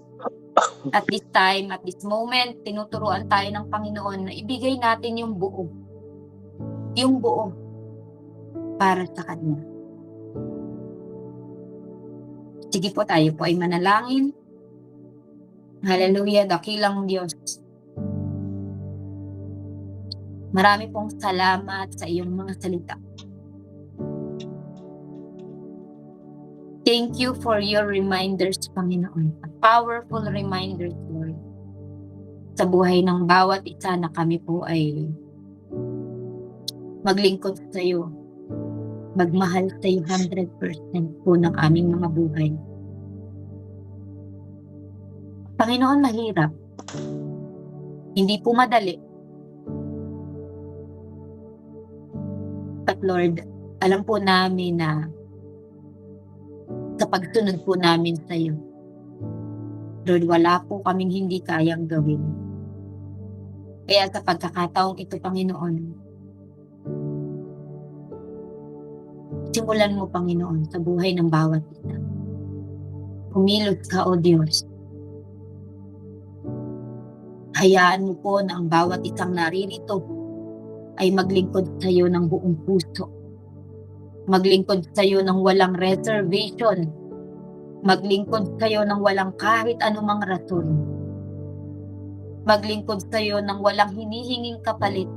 At this time, at this moment, tinuturuan tayo ng Panginoon na ibigay natin yung buo. Yung buo para sa Kanya. Sige po, tayo po ay manalangin. Hallelujah, dakilang Diyos. Marami pong salamat sa iyong mga salita. Thank you for your reminders, Panginoon. Powerful reminders, Lord. Sa buhay ng bawat isa na kami po ay maglingkod sa iyo. Magmahal sa iyo 100% po ng aming mga buhay. Panginoon, mahirap. Hindi po madali. But Lord, alam po namin na sa pagsunod po namin sa iyo, Lord, wala po kaming hindi kayang gawin. Kaya sa pagkakataong ito, Panginoon, Simulan mo, Panginoon, sa buhay ng bawat isa. Kumilos ka, O Diyos. Hayaan mo po na ang bawat isang naririto ay maglingkod sa iyo ng buong puso. Maglingkod sa iyo ng walang reservation. Maglingkod sa iyo ng walang kahit anumang rason. Maglingkod sa iyo ng walang hinihinging kapalit.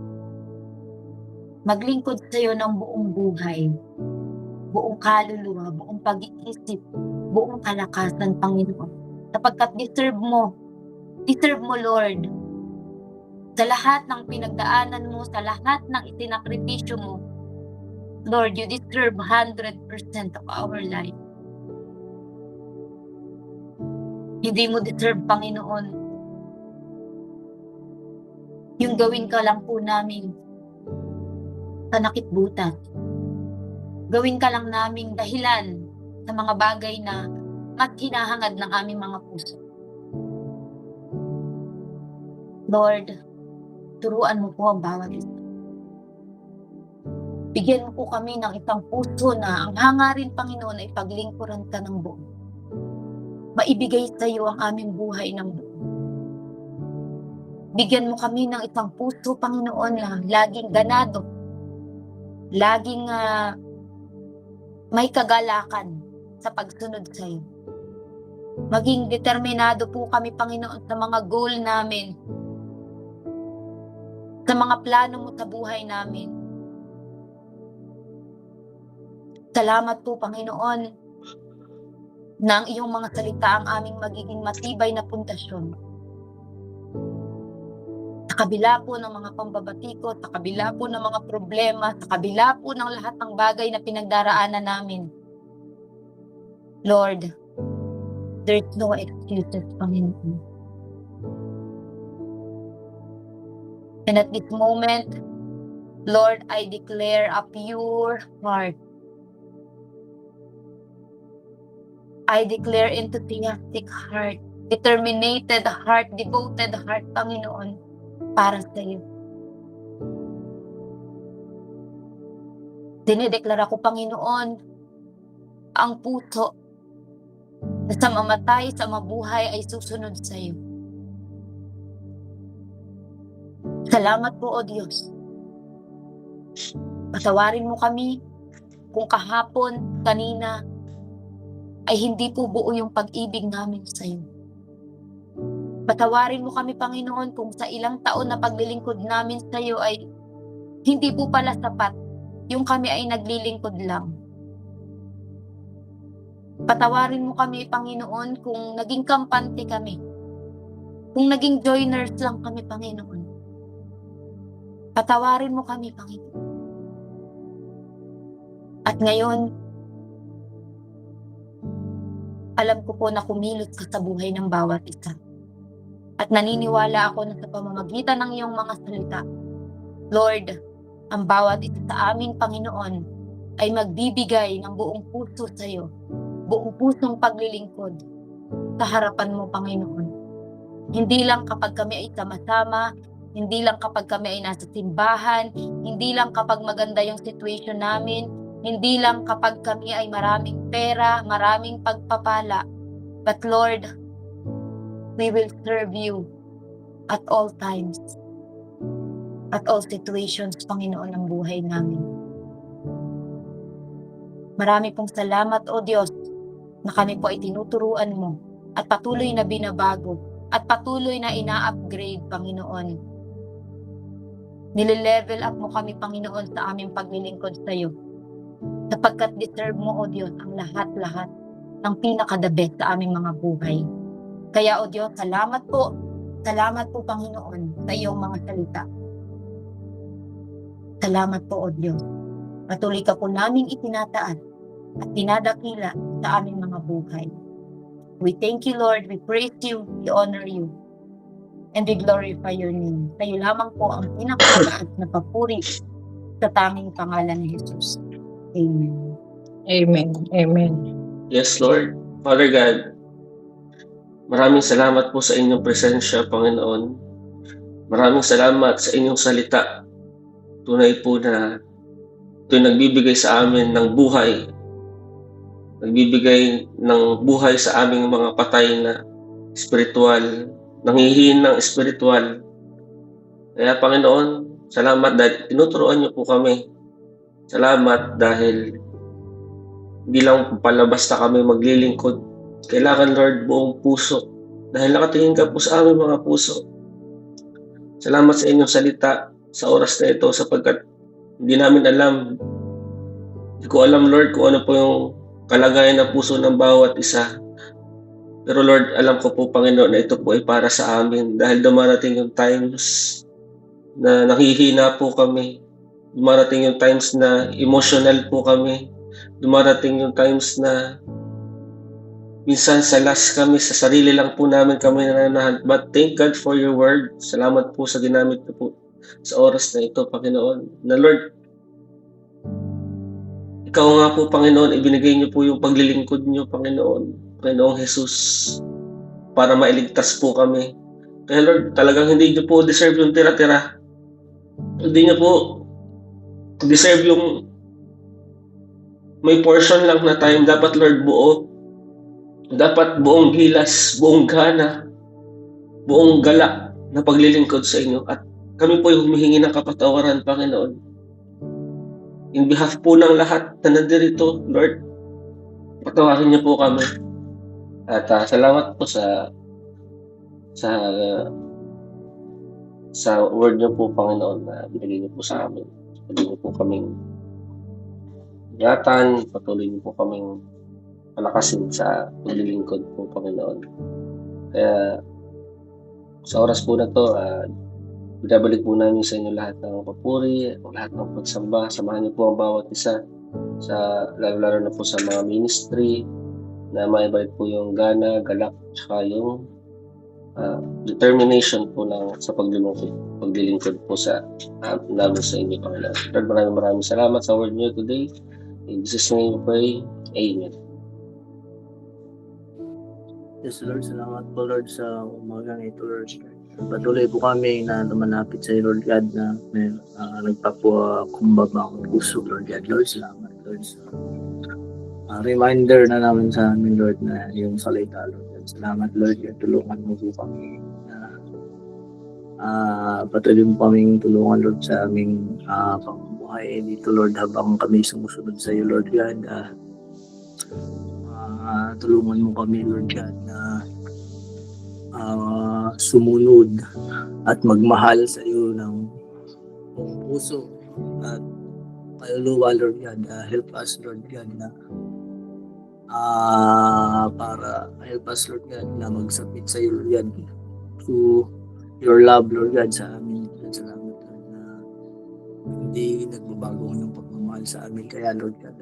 Maglingkod sa iyo ng buong buhay, buong kaluluwa, buong pag-iisip, buong kalakasan, Panginoon. Sapagkat deserve mo, Lord, sa lahat ng pinagdaanan mo, sa lahat ng itinakripisyo mo, Lord, you deserve 100% of our life. Hindi mo deserve, Panginoon, yung gawin ka lang po namin sa nakitbutas. Gawin ka lang naming dahilan sa mga bagay na mas hinahangad ng aming mga puso. Lord, turuan mo po ang bawat isa. Bigyan mo po kami ng isang puso na ang hangarin, Panginoon, ay paglingkuran ka ng buo. Maibigay sa iyo ang aming buhay ng buo. Bigyan mo kami ng isang puso, Panginoon, na laging ganado, laging may kagalakan sa pagsunod sa iyo. Maging determinado po kami, Panginoon, sa mga goal namin, sa mga plano mo sa buhay namin. Salamat po, Panginoon, na ang iyong mga salita ang aming magiging matibay na pundasyon. Sa kabila po ng mga pambabatikot, sa kabila po ng mga problema, sa kabila po ng lahat ng bagay na pinagdaraanan namin, Lord, there's no excuses, Panginoon. And at this moment, Lord, I declare a pure heart. I declare enthusiastic heart, determinated heart, devoted heart, Panginoon, para sa iyo. Dinideklara ko, Panginoon, ang puso na sa mamatay, sa mabuhay ay susunod sa iyo. Salamat po, O Diyos. Patawarin mo kami kung kahapon, kanina, ay hindi po buo yung pag-ibig namin sa iyo. Patawarin mo kami, Panginoon, kung sa ilang taon na paglilingkod namin sa iyo ay hindi po pala sapat, yung kami ay naglilingkod lang. Patawarin mo kami, Panginoon, kung naging kampante kami, kung naging joiners lang kami, Panginoon. Patawarin mo kami, Panginoon. At ngayon, alam ko po na kumilos ka sa buhay ng bawat isa. At naniniwala ako na sa pamamagitan ng iyong mga salita, Lord, ang bawat isa sa amin, Panginoon, ay magbibigay ng buong puso sa iyo, buong pusong paglilingkod sa harapan mo, Panginoon. Hindi lang kapag kami ay sama-sama, hindi lang kapag kami ay nasa simbahan, hindi lang kapag maganda yung situation namin, hindi lang kapag kami ay maraming pera, maraming pagpapala. But Lord, we will serve you at all times, at all situations, Panginoon, ng buhay namin. Marami pong salamat, O Diyos, na kami po ay tinuturuan mo at patuloy na binabago at patuloy na ina-upgrade, Panginoon. Nile-level up mo kami, Panginoon, sa aming paglilingkod sa iyo. Sapagkat deserve mo, O Diyos, ang lahat-lahat ng pinaka-the best sa aming mga buhay. Kaya, O Diyos, salamat po, Panginoon, sa iyong mga salita. Salamat po, O Diyos. Patuloy ka po naming itinataas at dinadakila sa aming mga buhay. We thank you, Lord. We praise you. We honor you. And we glorify your name. Tayo lamang po ang pinakataas na papuri sa tanging pangalan ni Jesus. Amen. Amen. Amen. Yes, Lord. Father God, maraming salamat po sa inyong presensya, Panginoon. Maraming salamat sa inyong salita. Tunay po na Ito'y nagbibigay sa amin ng buhay. Nagbibigay ng buhay sa aming mga patay na espiritual, nanghihinang espiritual. Kaya Panginoon, salamat dahil tinuturuan niyo po kami. Salamat dahil hindi lang pala basta kami maglilingkod. Kailangan, Lord, buong puso. Dahil nakatingin ka po sa aming mga puso. Salamat sa inyong salita sa oras na ito sapagkat hindi namin alam. Hindi ko alam, Lord, kung ano po yung kalagayan ng puso ng bawat isa. Pero Lord, alam ko po, Panginoon, na ito po ay para sa amin dahil dumarating yung times na nanghihina po kami. Dumarating yung times na emotional po kami. Dumarating yung times na minsan salas kami, sa sarili lang po namin kami nananahan. But thank God for your word. Salamat po sa ginamit niyo po sa oras na ito, Panginoon. Na Lord, ikaw nga po, Panginoon, ibinigay niyo po yung paglilingkod niyo, Panginoong Jesus, para mailigtas po kami. Kaya Lord, talagang hindi niyo po deserve yung tira-tira. Hindi niyo po deserve yung may portion lang na time. Dapat, Lord, buo. Dapat buong gilas, buong gana, buong galak na paglilingkod sa inyo. At kami po ay humihingi ng kapatawaran, Panginoon. In behalf po ng lahat na nandirito, Lord, patawarin niyo po kami. At salamat po sa word niyo po, Panginoon, na binigay niyo po sa amin. Patuloy niyo po kaming ingatan, patuloy niyo po kaming palakasin sa paglilingkod po, Panginoon. Kaya sa oras po na to, binabalik po namin sa inyo lahat ng papuri, lahat ng pagsamba. Samahan niyo po ang bawat isa, lalo na po sa mga ministry, na maibalik po yung gana, galak, tsaka yung determination po sa paglilingkod po sa namin sa inyo, Panginoon. Lord, maraming salamat sa word niyo today. In Jesus' name we pray. Amen. Yes, Lord, salamat po, Lord, sa umagang ito, Lord. Patuloy po kami na lumalapit sa iyo, Lord God, na may nagpapakumbaba ang puso, Lord God. Lord, salamat, Lord, sa reminder na namin sa amin, Lord, na yung salita, Lord God. Salamat, Lord God, tulungan mo po kami na patuloy mo kaming tulungan, Lord, sa aming pamumuhay dito, Lord, habang kami sumusunod sa iyo, Lord God. Tulungan mo kami, Lord God, na sumunod at magmahal sa iyo ng buong puso at kaluluwa, Lord God. Help us, Lord God, na help us, Lord God, na mag-submit sa iyo, Lord God, to your love, Lord God, sa amin. Salamat, Lord, na hindi nagbabago ng pagmamahal sa amin. Kaya, Lord God,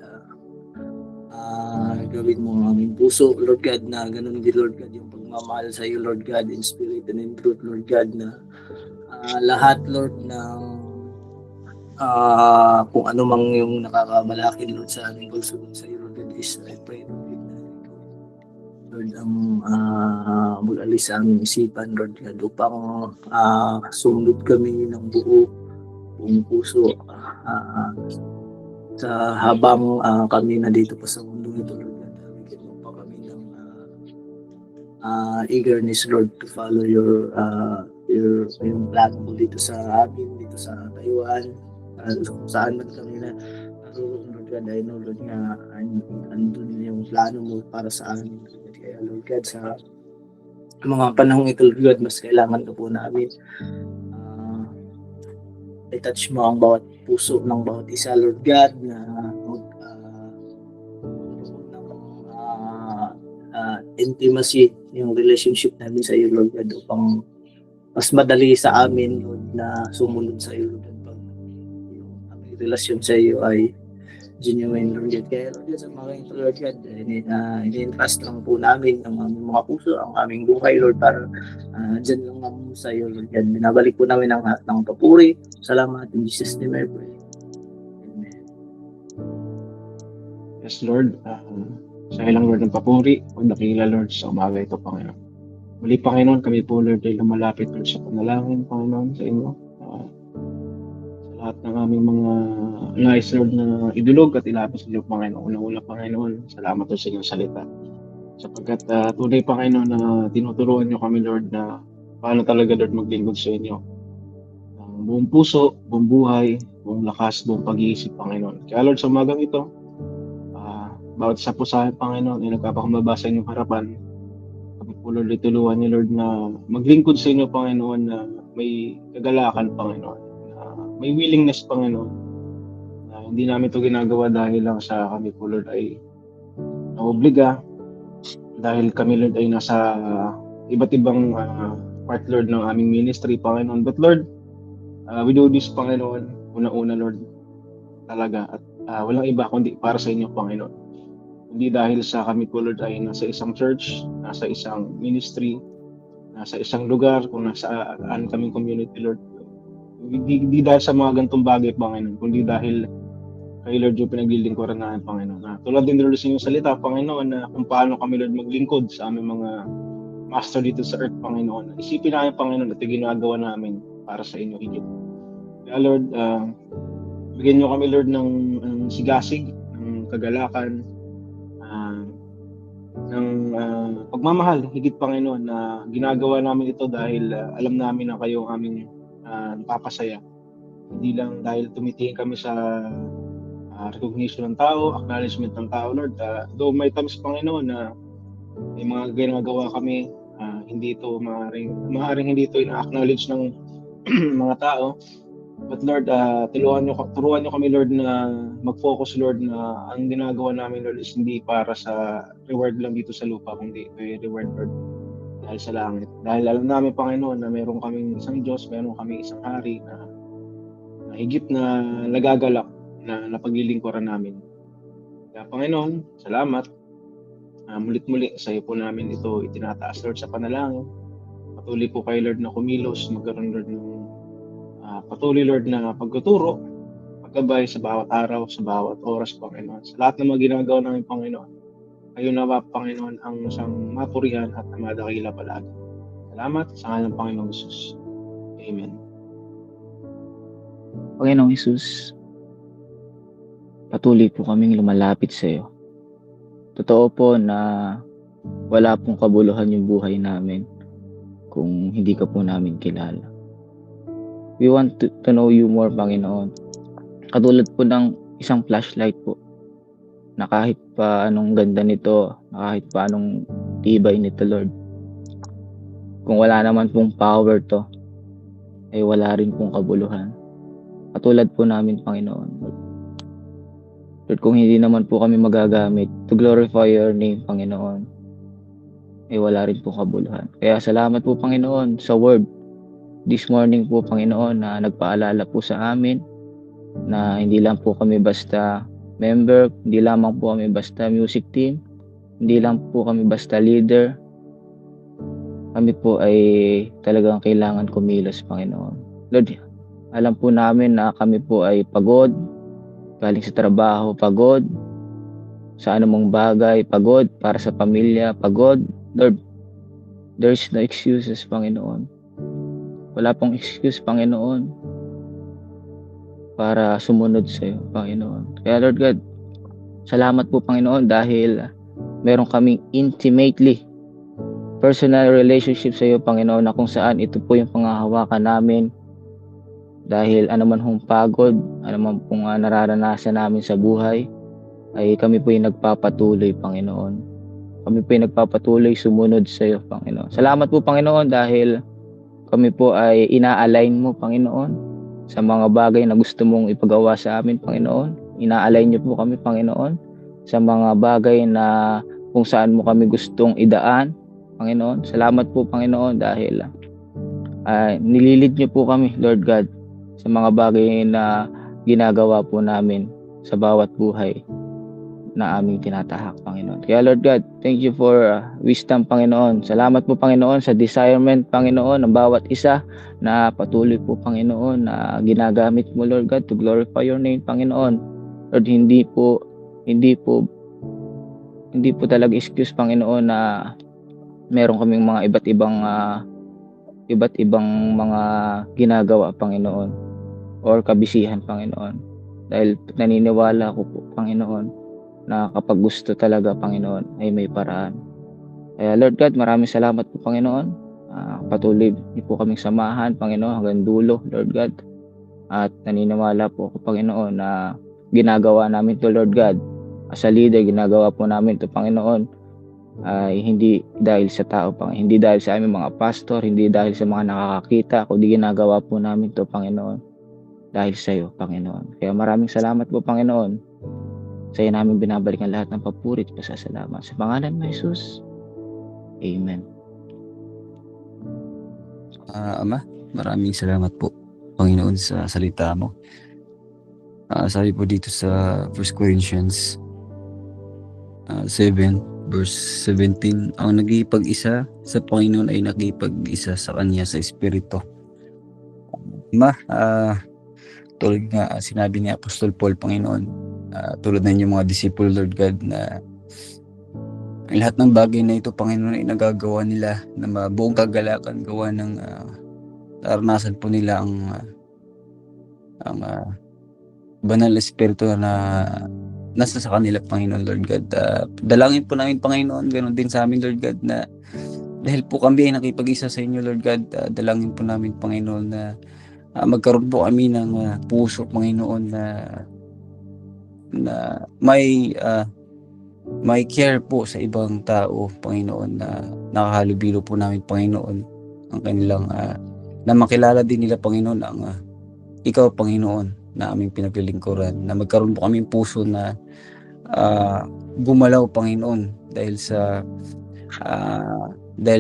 gawin mo ang aming puso, Lord God, na ganun din, Lord God, yung pagmamahal sa iyo, Lord God, in spirit and in truth, Lord God, na lahat, Lord, ng kung ano mang yung nakakamalaki, Lord, sa aming pagsunod sa iyo, Lord God, is I pray, Lord God, na Lord, ang mag-alis sa aming isipan, Lord God, upang sumunod kami ng buong puso sa habang kami na dito pa sa mundo ito, Lord God. Bigyan mo pa kami ng eagerness, Lord, to follow your plan mo dito sa amin, dito sa Taiwan, kung saan man kami na naroon, Lord God. I know, Lord, nga andun yung plano mo para sa amin, Lord God. Kaya, Lord God, sa mga panahong ito, Lord God, mas kailangan ka po namin i-touch mo ang bawat puso ng bawat isa, Lord God, na intimacy, yung relationship namin sa iyo, Lord God, upang mas madali sa amin, Lord, na sumunod sa iyo, Lord God, pag yung aming relasyon sa iyo ay genuine, Lord God. Kaya, Lord God, sa mga ito, Lord God, ini-entrust lang po namin ang aming mga puso, ang aming buhay, Lord, para dyan lang naman sa iyo, Lord God. Binabalik po namin ang lahat ng papuri. Salamat. In Jesus' name I pray. Amen. Yes, Lord. Sa ilang Lord ng papuri, o dakila, Lord, sa umaga ito, Panginoon. Muli, Panginoon, kami po, Lord, ay lumalapit, Lord, sa panalangin, Panginoon, sa inyo. lahat ng aming mga nais, Lord, na idulog at ilapit sa iyo, Panginoon. Una-una, Panginoon, salamat po sa inyong salita. Sapagkat tunay, Panginoon, na tinuturuan niyo kami, Lord, na paano talaga, Lord, maglingkod sa inyo. Ang buong puso, buong buhay, buong lakas, buong pag-iisip, Panginoon. Kaya, Lord, sa umagang ito, bawat isa po sa akin, Panginoon, ay nagpapakumbaba sa inyong harapan. Kami po, Lord, itulungan niyo, Lord, na maglingkod sa inyo, Panginoon, na may kagalakan, Panginoon, na may willingness, Panginoon, na hindi namin ito ginagawa dahil lang sa kami po, Lord, ay naobliga, dahil kami, Lord, ay nasa iba't ibang part, Lord, ng aming ministry, Panginoon. But, Lord, we do this, Panginoon, una-una, Lord, talaga, at walang iba kundi para sa inyo, Panginoon. Hindi dahil sa kami po, Lord, ay nasa isang church, nasa isang ministry, nasa isang lugar, kung nasaan kaming community, Lord. Hindi dahil sa mga gantong bagay, Panginoon, kundi dahil kay Lord yung pinaglilingkuran namin, Panginoon. Tulad din, Lord, sa inyong salita, Panginoon, na kung paano kami, Lord, maglingkod sa aming mga master dito sa earth, Panginoon. Isipin namin, Panginoon, at ginagawa namin para sa inyo higit. Kaya, Lord, bigyan nyo kami, Lord, ng sigasig, ng kagalakan, ng pagmamahal, higit, Panginoon, na ginagawa namin ito dahil alam namin na kayo ang aming napapasaya. Hindi lang dahil tumitingin kami sa recognition ng tao, acknowledgement ng tao, Lord. Though may times, Panginoon, na may mga ginagawa kami, hindi ito maaaring hindi ito ina-acknowledge ng mga tao. But, Lord, turuan nyo kami, Lord, na mag-focus, Lord, na ang ginagawa namin, Lord, is hindi para sa reward lang dito sa lupa, kundi ito yung reward, Lord, dahil sa langit. Dahil alam namin, Panginoon, na meron kaming isang Diyos, meron kaming isang hari na higit na nagagalak na napaglilingkuran namin. Kaya, Panginoon, salamat. Mulit-muli sa iyo po namin ito itinataas, Lord, sa panalangin. Patuloy po kayo, Lord, na kumilos, magkaroon, Lord, ng patuloy, Lord, na pagtuturo, paggabay sa bawat araw, sa bawat oras, Panginoon. Sa lahat ng mga ginagawa namin, Panginoon, kayo na ba, Panginoon, ang siyang mapurihan at madakila palagi. Salamat sa ngalan ng Panginoong Jesus. Amen. Panginoong Hesus, patuloy po kaming lumalapit sa iyo. Totoo po na wala pong kabuluhan yung buhay namin kung hindi ka po namin kilala. We want to know you more, Panginoon. Katulad po ng isang flashlight po, na kahit pa anong ganda nito, kahit pa anong tibay nito, Lord, kung wala naman pong power to, ay wala rin pong kabuluhan. Katulad po namin, Panginoon. Lord, kung hindi naman po kami magagamit to glorify your name, Panginoon, ay wala rin po kabuluhan. Kaya salamat po, Panginoon, sa word this morning po, Panginoon, na nagpaalala po sa amin na hindi lang po kami basta member, hindi lamang po kami basta music team, hindi lang po kami basta leader. Kami po ay talagang kailangan kumilos, Panginoon. Lord, alam po namin na kami po ay pagod, galing sa trabaho, pagod, sa anumang bagay, pagod, para sa pamilya, pagod. Lord, there's no excuses, Panginoon. Wala pong excuse, Panginoon, para sumunod sa iyo, Panginoon. Kaya, Lord God, salamat po, Panginoon, dahil meron kaming intimately personal relationship sa iyo, Panginoon, na kung saan ito po yung pangahawakan namin. Dahil anuman hong pagod, anuman pong nararanasan namin sa buhay, ay kami po yung nagpapatuloy, Panginoon. Kami po yung nagpapatuloy sumunod sa iyo, Panginoon. Salamat po, Panginoon, dahil kami po ay ina-align mo, Panginoon, sa mga bagay na gusto mong ipagawa sa amin, Panginoon. Ina-align niyo po kami, Panginoon, sa mga bagay na kung saan mo kami gustong idaan, Panginoon. Salamat po, Panginoon, dahil nililid niyo po kami, Lord God, sa mga bagay na ginagawa po namin sa bawat buhay na aming tinatahak, Panginoon. Kaya, Lord God, thank you for wisdom, Panginoon. Salamat po, Panginoon, sa discernment, Panginoon, ng bawat isa na patuloy po, Panginoon, na ginagamit mo, Lord God, to glorify your name, Panginoon. Lord, hindi po talaga excuse, Panginoon, na meron kaming mga iba't ibang mga ginagawa, Panginoon. or kabisihan, Panginoon. Dahil naniniwala ako po, Panginoon, na kapag gusto talaga, Panginoon, ay may paraan. Kaya Lord God, maraming salamat po, Panginoon. Patuloy niyo po kaming samahan, Panginoon, hanggang dulo, Lord God. At naniniwala po ako, Panginoon, na ginagawa namin to, Lord God. As a leader, ginagawa po namin to, Panginoon, ay hindi dahil sa tao, hindi dahil sa aming mga pastor, hindi dahil sa mga nakakakita, kundi ginagawa po namin to, Panginoon, dahil sa iyo, Panginoon. Kaya maraming salamat po, Panginoon. Sa iyo namin binabalikan lahat ng papuri at pasasalamat. Sa pangalan mo, Jesus. Amen. Ama, maraming salamat po, Panginoon, sa salita mo. Sabi po dito sa 1 Corinthians 7 verse 17, ang nagkikipag-isa sa Panginoon ay nakikipag-isa sa Kanya sa Espiritu. Ama, tulad nga sinabi ni Apostol Paul, Panginoon, tulad na inyong mga disipulo, Lord God, na lahat ng bagay na ito, Panginoon, ay nagagawa nila na mabuong kagalakan gawa ng naranasan po nila ang banal na Espiritu na nasa sa kanila, Panginoon, Lord God. Dalangin po namin, Panginoon, ganoon din sa amin, Lord God, na dahil po kami ay nakipag-isa sa inyo, Lord God, dalangin po namin, Panginoon, na magkaroon po kami ng puso, Panginoon, na may care po sa ibang tao, Panginoon, na nakahalubilo po namin, Panginoon, ang kanilang na makilala din nila, Panginoon, ang ikaw, Panginoon, na aming pinaglilingkuran, na magkaroon po kaming puso na gumalaw, Panginoon, dahil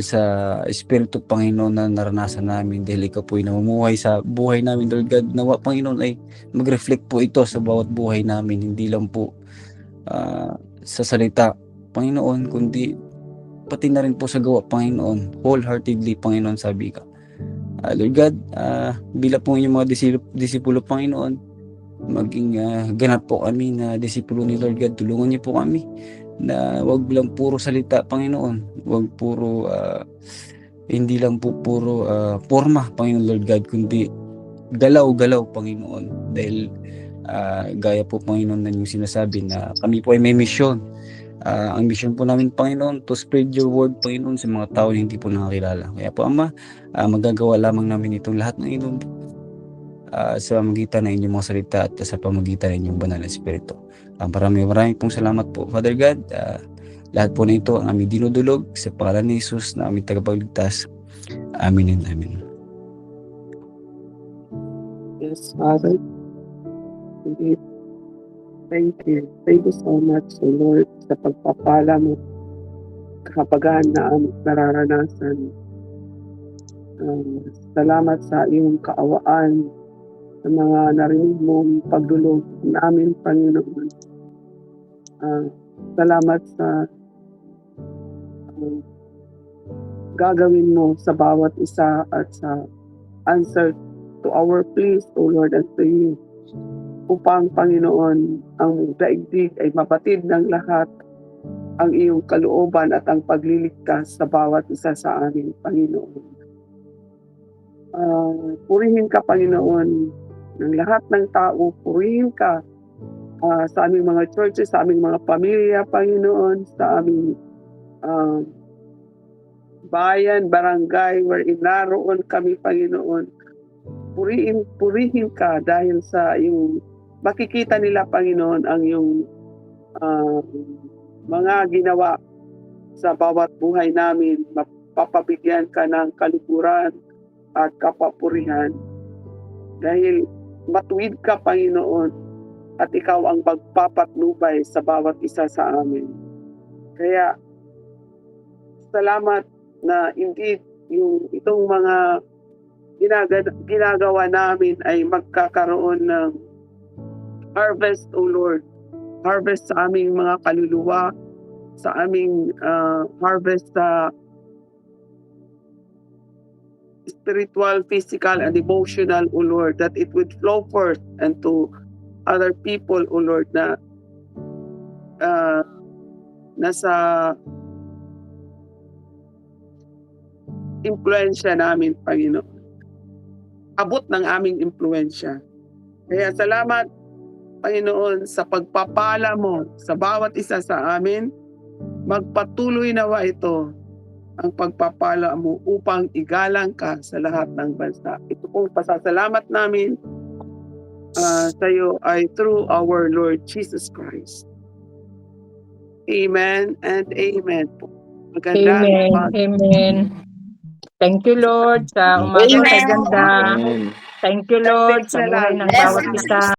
sa Espiritu, Panginoon, na naranasan namin, dahil ikaw po ay namumuhay sa buhay namin, Lord God. Nawa, Panginoon, ay mag-reflect po ito sa bawat buhay namin, hindi lang po sa salita, Panginoon, kundi pati na rin po sa gawa, Panginoon, wholeheartedly, Panginoon, sabi ka. Lord God, bilang po inyong mga disipulo, Panginoon, maging ganap po kami na disipulo ni Lord God. Tulungan niyo po kami na wag lang puro salita, Panginoon, wag puro hindi lang po puro forma, Panginoon, Lord God, kundi galaw-galaw, Panginoon, dahil gaya po, Panginoon, na yung sinasabi na kami po ay may misyon. Ang mission po namin, Panginoon, to spread your word, Panginoon, sa mga tao na hindi po nakakilala. Kaya po, Ama, magagawa lamang namin itong lahat ng inyong sa magitan ng inyong mga salita at sa pamagitan ng inyong banal na Espiritu. Maraming pong salamat po, Father God. Lahat po na ito ang aming dinudulog sa pangalan ni Jesus na aming tagapagligtas. Amen and amen. Yes, Father. Indeed. Thank you. Thank you so much, Lord, sa pagpapala mo, kahabagan na aming nararanasan. Salamat sa iyong kaawaan, sa mga narinig mong pagdulog namin, Panginoon. Salamat sa gagawin mo sa bawat isa at sa answer to our pleas, O Lord, and to you. Upang, Panginoon, ang daigdig ay mabatid ng lahat ang iyong kalooban at ang pagliligtas sa bawat isa sa amin, Panginoon. Purihin ka, Panginoon, ng lahat ng tao. Purihin ka sa aming mga churches, sa aming mga pamilya, Panginoon, sa aming bayan, barangay, wherein naroon kami, Panginoon. Purihin ka dahil sa iyong makikita nila, Panginoon, ang iyong mga ginawa sa bawat buhay namin. Mapapabigyan ka ng kaluguran at kapapurihan. Dahil matuwid ka, Panginoon, at ikaw ang magpapatnubay sa bawat isa sa amin. Kaya, salamat na indeed itong mga ginagawa namin ay magkakaroon ng harvest, O Lord. Harvest sa aming mga kaluluwa, sa aming harvest sa spiritual, physical, and emotional, O Lord, that it would flow forth and to other people, O Lord, na nasa impluensya namin, Panginoon. Abot ng aming impluensya. Kaya salamat, Panginoon, sa pagpapala mo sa bawat isa sa amin. Magpatuloy nawa ito ang pagpapala mo upang igalang ka sa lahat ng bansa. Ito pong pasasalamat namin sa iyo ay through our Lord Jesus Christ. Amen and amen po. Magandang Amen. umaga. Amen. Thank you, Lord, sa umagang kay ganda. Amen. Thank you, Lord, sa buhay ng bawat isa.